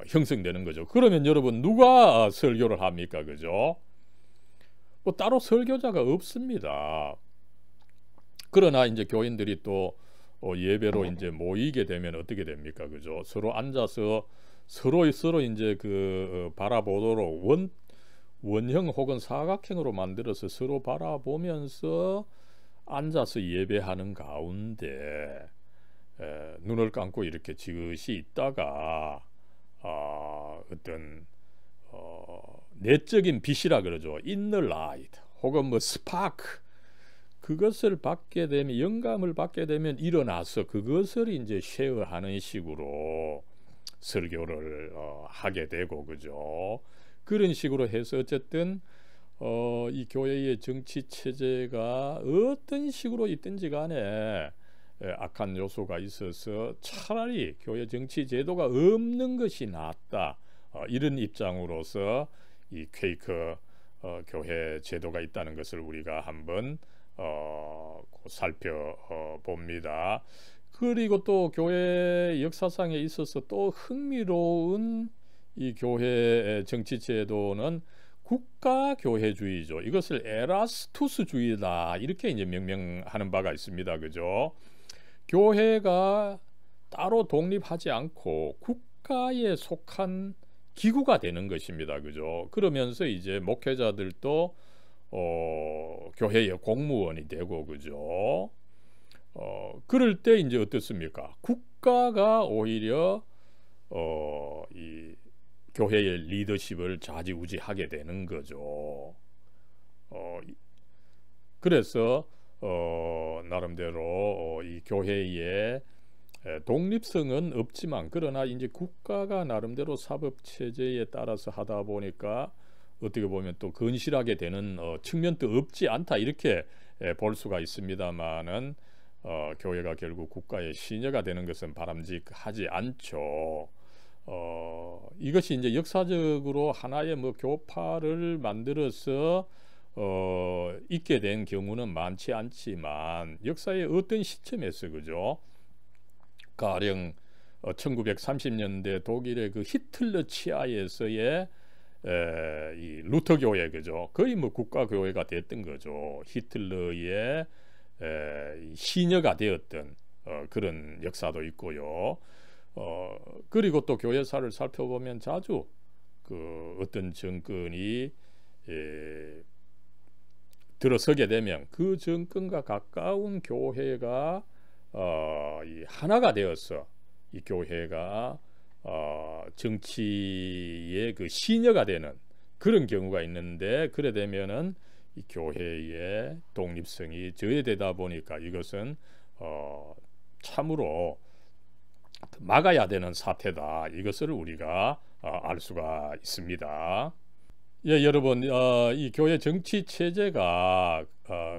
[SPEAKER 1] 형성되는 거죠. 그러면 여러분 누가 설교를 합니까? 그죠? 따로 설교자가 없습니다. 그러나 이제 교인들이 또 예배로 이제 모이게 되면 어떻게 됩니까? 그죠? 서로 앉아서 서로 이제 바라보도록 원형 혹은 사각형으로 만들어서 서로 바라보면서 앉아서 예배하는 가운데 눈을 감고 이렇게 지그시 있다가 어떤 내적인 빛이라 그러죠. inner light 혹은 스파크, 그것을 받게 되면, 영감을 받게 되면 일어나서 그것을 이제 쉐어하는 식으로 설교를 하게 되고, 그죠? 그런 식으로 해서 어쨌든 이 교회의 정치 체제가 어떤 식으로 있든지 간에 악한 요소가 있어서 차라리 교회 정치 제도가 없는 것이 낫다. 이런 입장으로서 이 퀘이커 교회 제도가 있다는 것을 우리가 한번 살펴봅니다. 그리고 또 교회 역사상에 있어서 또 흥미로운 이 교회 정치 제도는 국가교회주의죠. 이것을 에라스투스주의다 이렇게 이제 명명하는 바가 있습니다. 그죠? 교회가 따로 독립하지 않고 국가에 속한 기구가 되는 것입니다. 그죠? 그러면서 이제 목회자들도 교회의 공무원이 되고, 그죠? 그럴 때 이제 어떻습니까? 국가가 오히려 이 교회의 리더십을 좌지우지하게 되는 거죠. 그래서 나름대로 이 교회의 독립성은 없지만, 그러나 이제 국가가 나름대로 사법 체제에 따라서 하다 보니까 어떻게 보면 또 건실하게 되는 측면도 없지 않다 이렇게 볼 수가 있습니다만은 교회가 결국 국가의 시녀가 되는 것은 바람직하지 않죠. 이것이 이제 역사적으로 하나의 뭐 교파를 만들어서 있게 된 경우는 많지 않지만 역사의 어떤 시점에서 그죠? 가령 1930년대 독일의 그 히틀러 치하에서의 이 루터 교회 그죠? 거의 뭐 국가 교회가 됐던 거죠. 히틀러의 시녀가 되었던 그런 역사도 있고요. 그리고 또 교회사를 살펴보면 자주 그 어떤 정권이 들어서게 되면 그 정권과 가까운 교회가 이 하나가 되어서 이 교회가 정치의 그 시녀가 되는 그런 경우가 있는데 그래 되면은 이 교회의 독립성이 저해되다 보니까 이것은 참으로 막아야 되는 사태다. 이것을 우리가 알 수가 있습니다. 예, 여러분, 이 교회 정치 체제가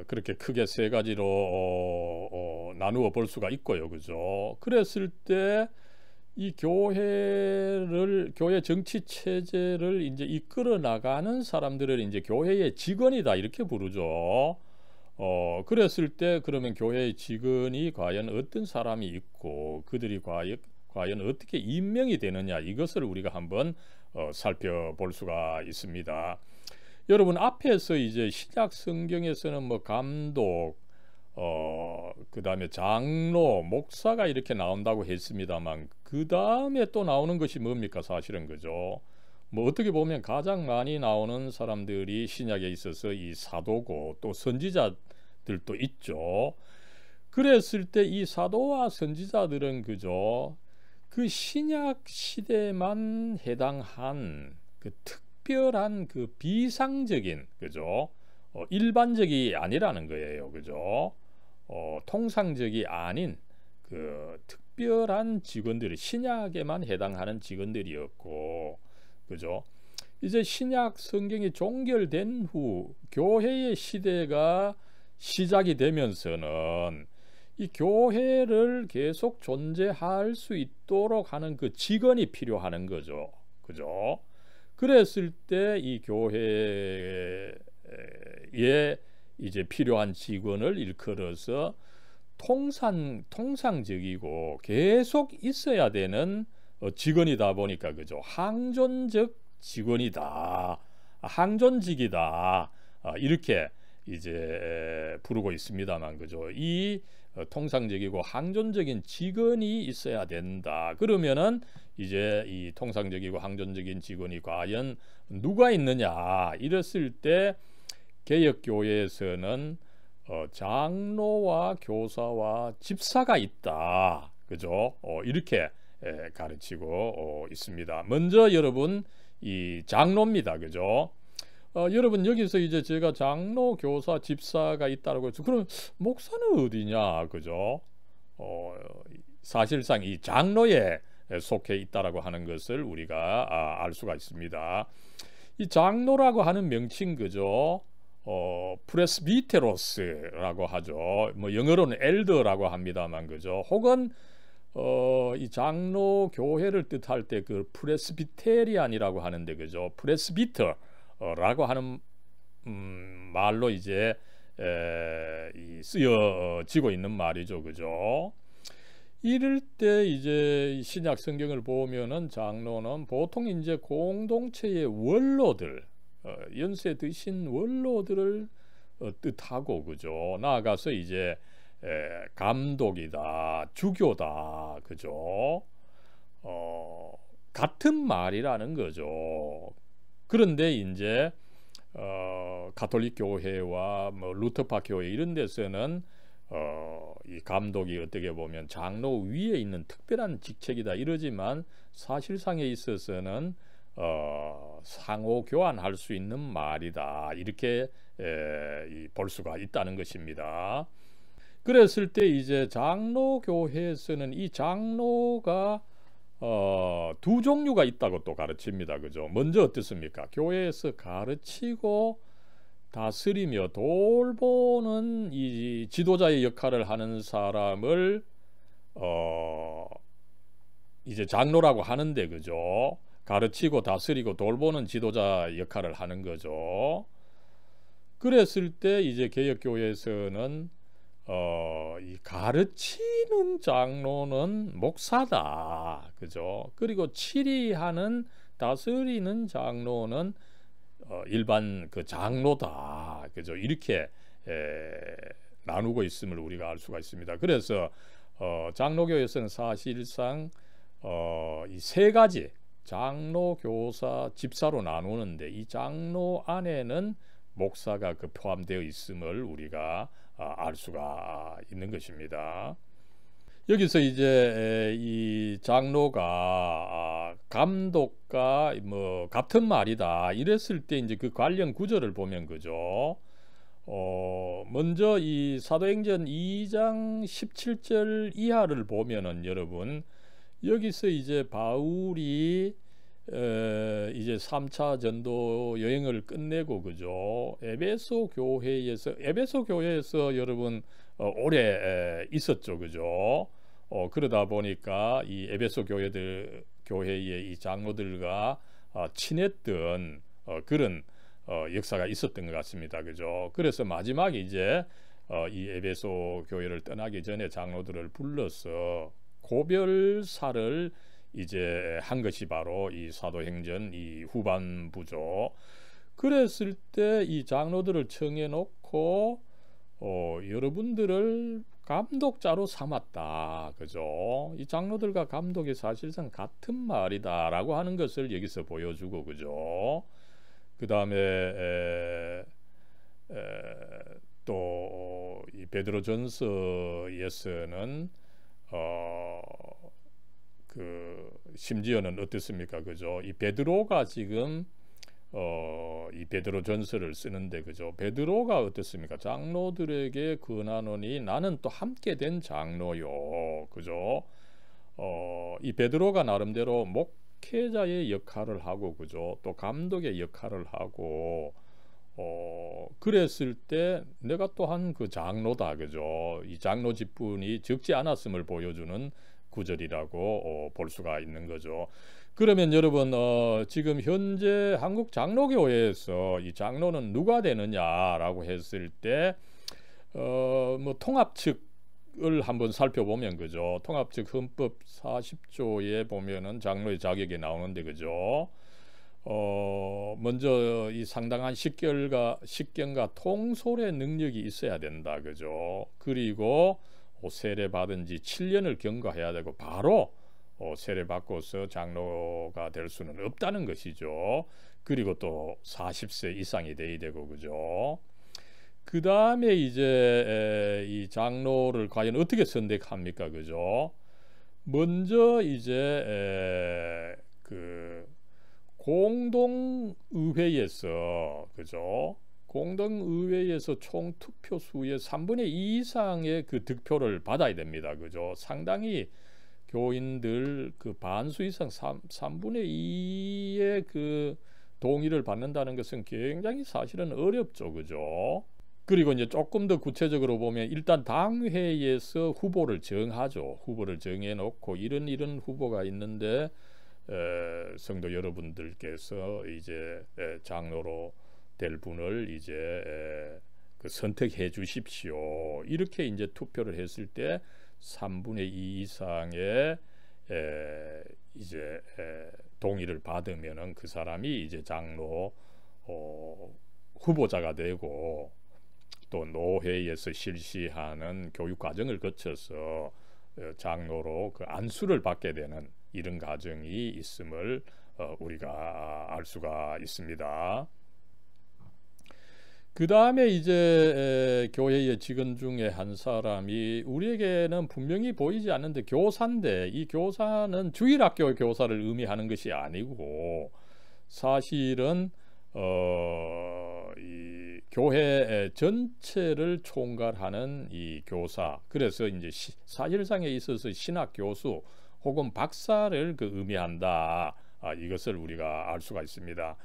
[SPEAKER 1] 그렇게 크게 세 가지로 나누어 볼 수가 있고요, 그죠? 그랬을 때 이 교회 정치 체제를 이제 이끌어 나가는 사람들을 이제 교회의 직원이다 이렇게 부르죠. 그랬을 때 그러면 교회의 직원이 과연 어떤 사람이 있고 그들이 과연 어떻게 임명이 되느냐 이것을 우리가 한번 살펴볼 수가 있습니다. 여러분 앞에서 이제 신약 성경에서는 뭐 감독, 그 다음에 장로, 목사가 이렇게 나온다고 했습니다만 그 다음에 또 나오는 것이 뭡니까 사실은 그죠? 뭐 어떻게 보면 가장 많이 나오는 사람들이 신약에 있어서 이 사도고 또 선지자들도 있죠. 그랬을 때 이 사도와 선지자들은 그죠? 그 신약 시대만 해당한 그 특별한 그 비상적인 그죠? 일반적이 아니라는 거예요. 그죠? 통상적이 아닌 그 특별한 직원들이 신약에만 해당하는 직원들이었고 그죠? 이제 신약 성경이 종결된 후 교회의 시대가 시작이 되면서는 이 교회를 계속 존재할 수 있도록 하는 그 직원이 필요하는 거죠. 그죠? 그랬을 때 이 교회에 이제 필요한 직원을 일컬어서 통상적이고 계속 있어야 되는 직원이다 보니까 그죠? 항존적 직원이다. 항존직이다. 이렇게 이제 부르고 있습니다만 그죠? 이 통상적이고 항존적인 직원이 있어야 된다. 그러면은 이제 이 통상적이고 항존적인 직원이 과연 누가 있느냐? 이랬을 때 개혁교회에서는 장로와 교사와 집사가 있다. 그죠? 이렇게 가르치고 있습니다. 먼저 여러분 이 장로입니다. 그죠? 여러분 여기서 이제 제가 장로, 교사, 집사가 있다고 해서 그럼 목사는 어디냐? 그죠? 사실상 이 장로에 속해 있다라고 하는 것을 우리가 알 수가 있습니다. 이 장로라고 하는 명칭 그죠? 프레스비테로스라고 하죠. 뭐 영어로는 엘더라고 합니다만 그죠? 혹은 이 장로 교회를 뜻할 때 그 프레스비테리안이라고 하는데 그죠? 프레스비터라고 하는 말로 이제 쓰여지고 있는 말이죠. 그죠? 이럴 때 이제 신약 성경을 보면은 장로는 보통 이제 공동체의 원로들 연세 드신 원로들을 뜻하고 그죠. 나아가서 이제 감독이다, 주교다, 그죠. 같은 말이라는 거죠. 그런데 이제 가톨릭 교회와 뭐 루터파 교회 이런 데서는 이 감독이 어떻게 보면 장로 위에 있는 특별한 직책이다 이러지만 사실상에 있어서는 상호 교환할 수 있는 말이다 이렇게 볼 수가 있다는 것입니다. 그랬을 때 이제 장로 교회에서는 이 장로가 두 종류가 있다고 또 가르칩니다. 그죠? 먼저 어떻습니까? 교회에서 가르치고 다스리며 돌보는 이 지도자의 역할을 하는 사람을 이제 장로라고 하는데 그죠? 가르치고 다스리고 돌보는 지도자 역할을 하는 거죠. 그랬을 때 이제 개혁교회에서는 이 가르치는 장로는 목사다, 그죠? 그리고 치리하는 다스리는 장로는 일반 그 장로다, 그죠? 이렇게 나누고 있음을 우리가 알 수가 있습니다. 그래서 장로교에서는 사실상 이 세 가지 장로, 교사, 집사로 나누는데 이 장로 안에는 목사가 그 포함되어 있음을 우리가 알 수가 있는 것입니다. 여기서 이제 이 장로가 감독과 뭐 같은 말이다 이랬을 때 이제 그 관련 구절을 보면 그죠. 먼저 이 사도행전 2장 17절 이하를 보면은 여러분 여기서 이제 바울이 이제 3차 전도 여행을 끝내고 그죠. 에베소 교회에서 여러분 오래 있었죠, 그죠. 그러다 보니까 이 에베소 교회의 이 장로들과 친했던 그런 역사가 있었던 것 같습니다, 그죠. 그래서 마지막에 이제 이 에베소 교회를 떠나기 전에 장로들을 불러서 고별사를 이제 한 것이 바로 이 사도행전 이 후반부죠. 그랬을 때 이 장로들을 청해놓고 여러분들을 감독자로 삼았다, 그죠? 이 장로들과 감독이 사실상 같은 말이다라고 하는 것을 여기서 보여주고, 그죠? 그 다음에 또 이 베드로전서에서는 그 심지어는 어떻습니까, 그죠? 이 베드로가 지금 이 베드로전서를 쓰는데 그죠? 베드로가 어떻습니까? 장로들에게 권하노니 나는 또 함께 된 장로요, 그죠? 이 베드로가 나름대로 목회자의 역할을 하고 그죠? 또 감독의 역할을 하고 그랬을 때 내가 또한 그 장로다, 그죠? 이 장로 직분이 적지 않았음을 보여주는 구절이라고 볼 수가 있는 거죠. 그러면 여러분 지금 현재 한국 장로교회에서 이 장로는 누가 되느냐라고 했을 때 뭐 통합 측을 한번 살펴보면 그죠. 통합 측 헌법 40조에 보면은 장로의 자격이 나오는데 그죠. 먼저 이 상당한 식견과 통솔의 능력이 있어야 된다, 그죠. 그리고 세례 받은 지 7년을 경과해야 되고 바로 세례 받고서 장로가 될 수는 없다는 것이죠. 그리고 또 40세 이상이 돼야 되고 그죠. 그 다음에 이제 이 장로를 과연 어떻게 선택합니까, 그죠. 먼저 이제 그 공동의회에서 그죠. 공동의회에서 총 투표 수의 3분의 2 이상의 그 득표를 받아야 됩니다, 그죠. 상당히 교인들 그 반수 이상 3분의 2의 그 동의를 받는다는 것은 굉장히 사실은 어렵죠, 그죠. 그리고 이제 조금 더 구체적으로 보면 일단 당회에서 후보를 정하죠. 후보를 정해놓고 이런 후보가 있는데 성도 여러분들께서 이제 장로로 될 분을 이제 그 선택해 주십시오. 이렇게 이제 투표를 했을 때 3분의 2 이상의 이제 동의를 받으면은 그 사람이 이제 장로 후보자가 되고 또 노회에서 실시하는 교육 과정을 거쳐서 장로로 그 안수를 받게 되는 이런 과정이 있음을 우리가 알 수가 있습니다. 그 다음에 이제 교회의 직원 중에 한 사람이 우리에게는 분명히 보이지 않는데 교사인데 이 교사는 주일학교 교사를 의미하는 것이 아니고 사실은 이 교회 전체를 총괄하는 이 교사, 그래서 이제 사실상에 있어서 신학 교수 혹은 박사를 그 의미한다. 이것을 우리가 알 수가 있습니다.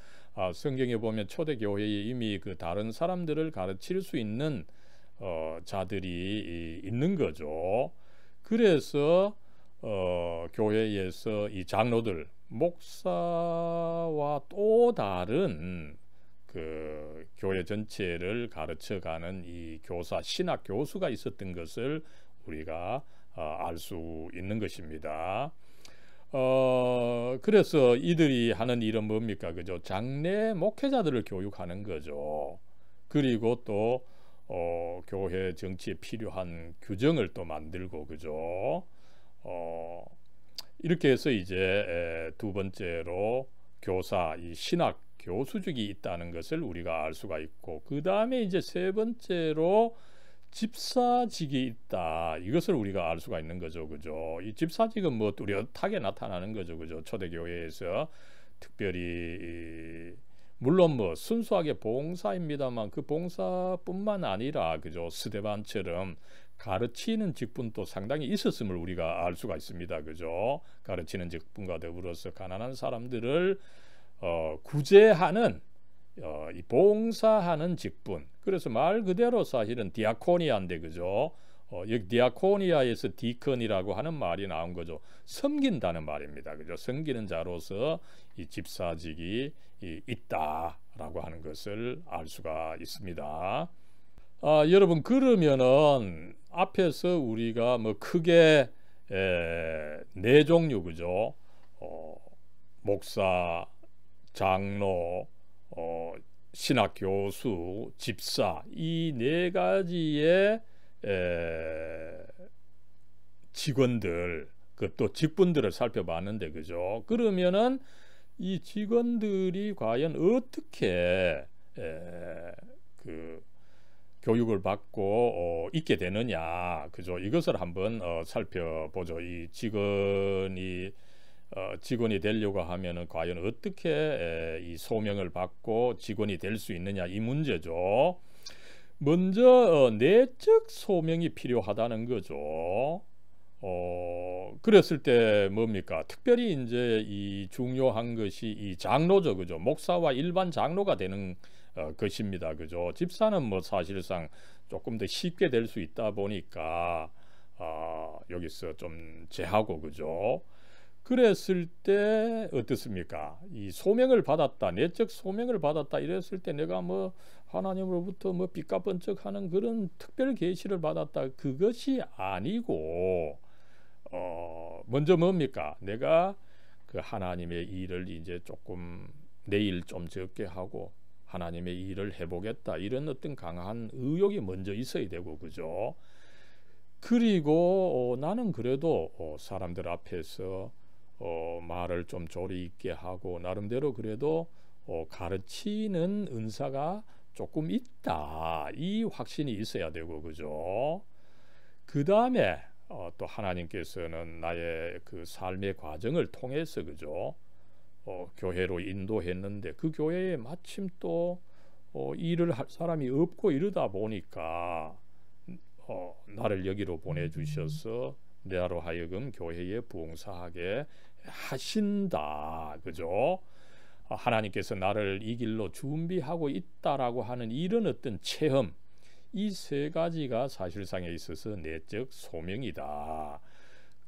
[SPEAKER 1] 성경에 보면 초대교회에 이미 그 다른 사람들을 가르칠 수 있는 자들이 있는 거죠. 그래서 교회에서 이 장로들, 목사와 또 다른 그 교회 전체를 가르쳐가는 이 교사, 신학 교수가 있었던 것을 우리가 알 수 있는 것입니다. 그래서 이들이 하는 일은 뭡니까? 그죠? 장래 목회자들을 교육하는 거죠. 그리고 또 교회 정치에 필요한 규정을 또 만들고, 그죠? 이렇게 해서 이제 두 번째로 교사, 이 신학 교수직이 있다는 것을 우리가 알 수가 있고, 그 다음에 이제 세 번째로 집사직이 있다. 이것을 우리가 알 수가 있는 거죠. 그죠? 이 집사직은 뭐 뚜렷하게 나타나는 거죠. 그죠? 초대교회에서 특별히 물론 뭐 순수하게 봉사입니다만 그 봉사뿐만 아니라 그죠? 스데반처럼 가르치는 직분도 상당히 있었음을 우리가 알 수가 있습니다. 그죠? 가르치는 직분과 더불어서 가난한 사람들을 구제하는 이 봉사하는 직분. 그래서 말 그대로 사실은 디아코니아인데, 그죠? 여기 디아코니아에서 디컨이라고 하는 말이 나온 거죠. 섬긴다는 말입니다. 그죠? 섬기는 자로서 이 집사직이 있다라고 하는 것을 알 수가 있습니다. 여러분, 그러면은 앞에서 우리가 뭐 크게 네 종류, 그죠? 목사, 장로, 신학 교수, 집사, 이 네 가지의 직원들, 그 또 직분들을 살펴봤는데, 그죠? 그러면은 이 직원들이 과연 어떻게 그 교육을 받고 있게 되느냐, 그죠? 이것을 한번 살펴보죠. 이 직원이 되려고 하면은 과연 어떻게 이 소명을 받고 직원이 될 수 있느냐, 이 문제죠. 먼저 내적 소명이 필요하다는 거죠. 그랬을 때 뭡니까? 특별히 이제 이 중요한 것이 이 장로죠, 그죠? 목사와 일반 장로가 되는 것입니다, 그죠? 집사는 뭐 사실상 조금 더 쉽게 될 수 있다 보니까 여기서 좀 제하고, 그죠? 그랬을 때 어떻습니까? 이 소명을 받았다, 내적 소명을 받았다 이랬을 때 내가 뭐 하나님으로부터 뭐 삐까번쩍하는 그런 특별 계시를 받았다, 그것이 아니고 먼저 뭡니까? 내가 그 하나님의 일을 이제 조금 내일 좀 적게 하고 하나님의 일을 해보겠다, 이런 어떤 강한 의욕이 먼저 있어야 되고, 그죠? 그리고 나는 그래도 사람들 앞에서 말을 좀 조리 있게 하고 나름대로 그래도 가르치는 은사가 조금 있다, 이 확신이 있어야 되고, 그죠? 그 다음에 또 하나님께서는 나의 그 삶의 과정을 통해서, 그죠? 교회로 인도했는데 그 교회에 마침 또 일을 할 사람이 없고 이러다 보니까 나를 여기로 보내주셔서 나로 하여금 교회에 봉사하게 하신다, 그죠? 하나님께서 나를 이 길로 준비하고 있다라고 하는 이런 어떤 체험, 이 세 가지가 사실상에 있어서 내적 소명이다.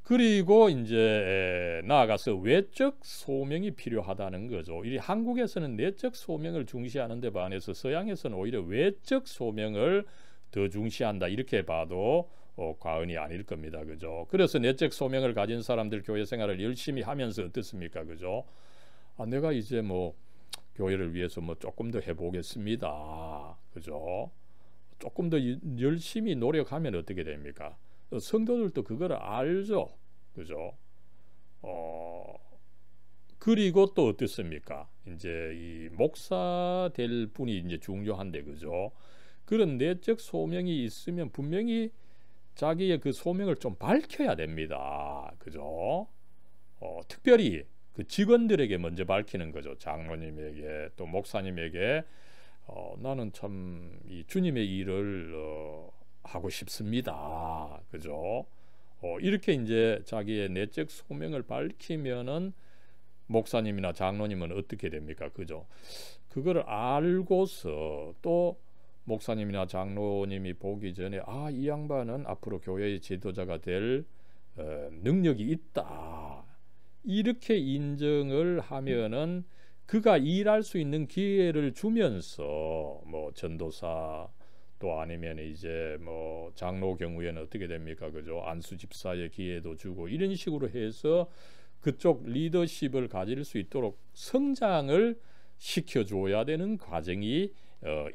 [SPEAKER 1] 그리고 이제 나아가서 외적 소명이 필요하다는 거죠. 이 한국에서는 내적 소명을 중시하는 데 반해서 서양에서는 오히려 외적 소명을 더 중시한다, 이렇게 봐도 과언이 아닐 겁니다, 그죠? 그래서 내적 소명을 가진 사람들 교회 생활을 열심히 하면서 어떻습니까, 그죠? 내가 이제 뭐 교회를 위해서 뭐 조금 더 해보겠습니다, 그죠? 조금 더 열심히 노력하면 어떻게 됩니까? 성도들도 그거를 알죠, 그죠? 그리고 또 어떻습니까? 이제 이 목사 될 분이 이제 중요한데, 그죠? 그런 내적 소명이 있으면 분명히 자기의 그 소명을 좀 밝혀야 됩니다, 그죠? 특별히 그 직원들에게 먼저 밝히는 거죠. 장로님에게 또 목사님에게 나는 참 이 주님의 일을 하고 싶습니다, 그죠? 이렇게 이제 자기의 내적 소명을 밝히면은 목사님이나 장로님은 어떻게 됩니까, 그죠? 그걸 알고서 또 목사님이나 장로님이 보기 전에 이 양반은 앞으로 교회의 지도자가 될 능력이 있다. 이렇게 인정을 하면은 그가 일할 수 있는 기회를 주면서 뭐 전도사 또 아니면 이제 뭐 장로 경우에는 어떻게 됩니까? 그죠? 안수 집사의 기회도 주고 이런 식으로 해서 그쪽 리더십을 가질 수 있도록 성장을 시켜줘야 되는 과정이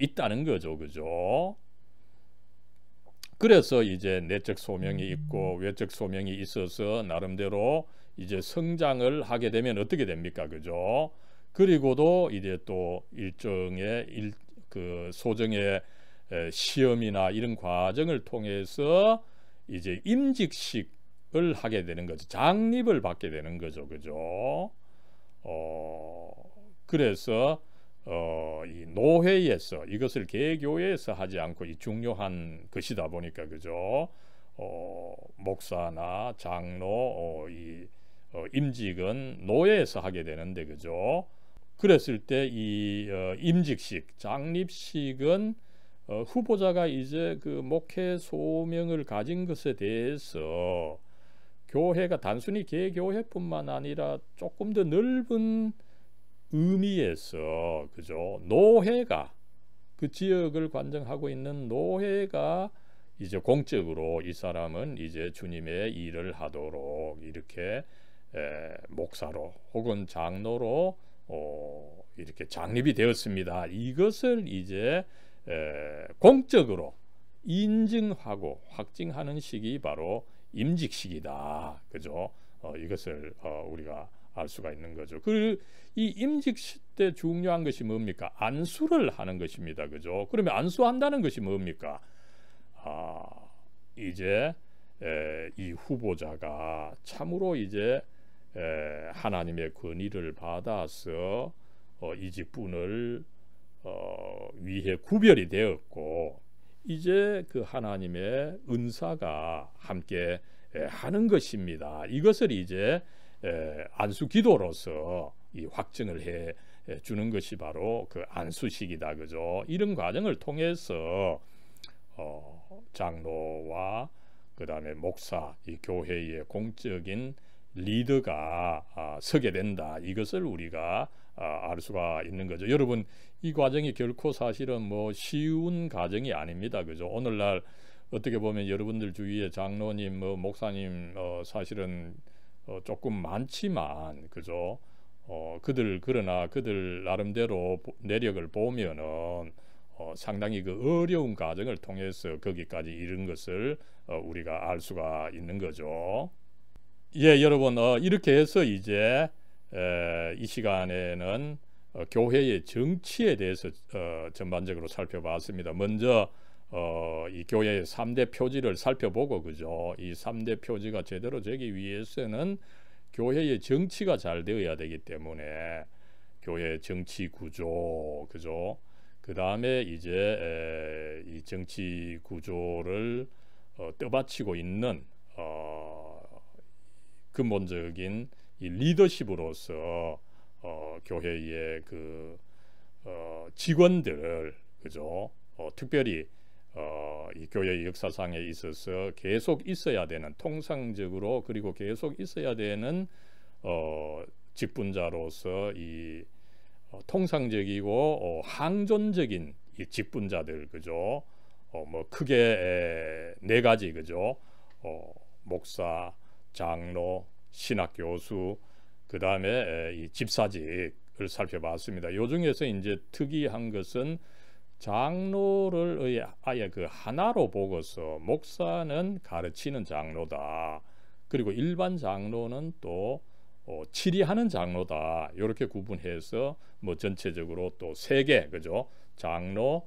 [SPEAKER 1] 있다는 거죠. 그죠? 그래서 이제 내적 소명이 있고 외적 소명이 있어서 나름대로 이제 성장을 하게 되면 어떻게 됩니까? 그죠? 그리고도 이제 또 일정의 그 소정의 시험이나 이런 과정을 통해서 이제 임직식을 하게 되는 거죠. 장립을 받게 되는 거죠. 그죠? 그래서 이 노회에서 이것을 개교회에서 하지 않고 이 중요한 것이다 보니까 그죠? 목사나 장로 임직은 노회에서 하게 되는데 그죠? 그랬을 때 이 임직식, 장립식은 후보자가 이제 그 목회 소명을 가진 것에 대해서 교회가 단순히 개교회뿐만 아니라 조금 더 넓은 의미에서 그죠? 노회가 그 지역을 관정하고 있는 노회가 이제 공적으로 이 사람은 이제 주님의 일을 하도록 이렇게 목사로 혹은 장로로 이렇게 장립이 되었습니다. 이것을 이제 공적으로 인증하고 확증하는 시기 바로 임직식이다. 그죠? 이것을 우리가 알 수가 있는 거죠. 이 임직식 때 중요한 것이 뭡니까? 안수를 하는 것입니다. 그죠? 그러면 안수한다는 것이 뭡니까? 이제 이 후보자가 참으로 이제 하나님의 권위를 받아서 이 직분을 위해 구별이 되었고 이제 그 하나님의 은사가 함께 하는 것입니다. 이것을 이제 안수 기도로서 이 확증을 해 주는 것이 바로 그 안수식이다. 그죠? 이런 과정을 통해서 장로와 그 다음에 목사, 이 교회의 공적인 리더가 서게 된다. 이것을 우리가 알 수가 있는 거죠. 여러분, 이 과정이 결코 사실은 뭐 쉬운 과정이 아닙니다. 그죠? 오늘날 어떻게 보면 여러분들 주위에 장로님, 뭐 목사님 사실은 조금 많지만 그죠? 그러나 그들 나름대로 내력을 보면은 상당히 그 어려운 과정을 통해서 거기까지 이른 것을 우리가 알 수가 있는 거죠. 예, 여러분 이렇게 해서 이제 이 시간에는 교회의 정치에 대해서 전반적으로 살펴봤습니다. 먼저 이 교회의 3대 표지를 살펴보고 그죠? 이 3대 표지가 제대로 되기 위해서는 교회의 정치가 잘 되어야 되기 때문에 교회의 정치 구조 그죠? 그 다음에 이제 이 정치 구조를 떠받치고 있는 근본적인 이 리더십으로서 교회의 그 직원들을 그죠? 특별히 이 교회의 역사상에 있어서 계속 있어야 되는 통상적으로 그리고 계속 있어야 되는 직분자로서 이 통상적이고 항존적인 이 직분자들 그죠? 뭐 크게 네 가지 그죠? 목사, 장로, 신학 교수, 그 다음에 이 집사직을 살펴봤습니다. 요 중에서 이제 특이한 것은 장로를 아예 그 하나로 보고서 목사는 가르치는 장로다. 그리고 일반 장로는 또 치리하는 장로다. 이렇게 구분해서 뭐 전체적으로 또 세 개 그죠? 장로,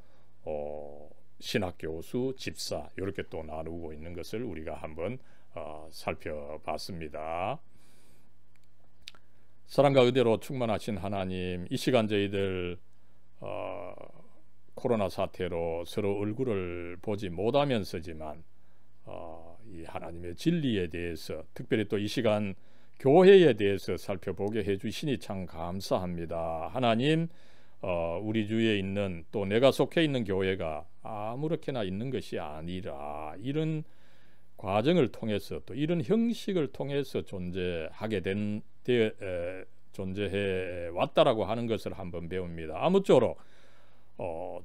[SPEAKER 1] 신학 교수, 집사 이렇게 또 나누고 있는 것을 우리가 한번 살펴봤습니다. 사랑과 은혜로 충만하신 하나님, 이 시간 저희들 코로나 사태로 서로 얼굴을 보지 못하면서지만 이 하나님의 진리에 대해서 특별히 또 이 시간 교회에 대해서 살펴보게 해주시니 참 감사합니다. 하나님, 우리 주위에 있는 또 내가 속해 있는 교회가 아무렇게나 있는 것이 아니라 이런 과정을 통해서 또 이런 형식을 통해서 존재해 왔다라고 하는 것을 한번 배웁니다. 아무쪼록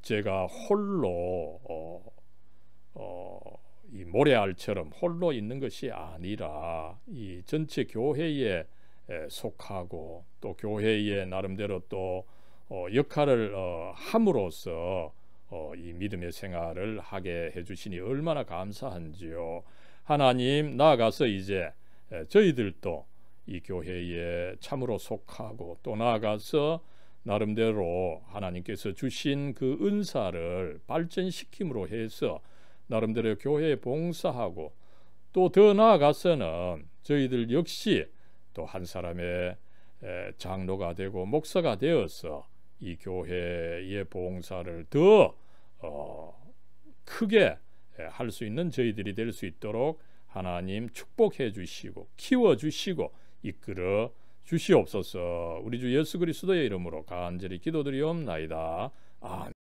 [SPEAKER 1] 제가 홀로 이 모래알처럼 홀로 있는 것이 아니라 이 전체 교회에 속하고 또 교회에 나름대로 또 역할을 함으로써 이 믿음의 생활을 하게 해주시니 얼마나 감사한지요. 하나님, 나아가서 이제 저희들도 이 교회에 참으로 속하고 또 나아가서 나름대로 하나님께서 주신 그 은사를 발전시킴으로 해서 나름대로 교회에 봉사하고 또 더 나아가서는 저희들 역시 또 한 사람의 장로가 되고 목사가 되어서 이 교회의 봉사를 더 크게 할 수 있는 저희들이 될 수 있도록 하나님 축복해 주시고 키워 주시고 이끌어 주시옵소서. 우리 주 예수 그리스도의 이름으로 간절히 기도드리옵나이다. 아멘.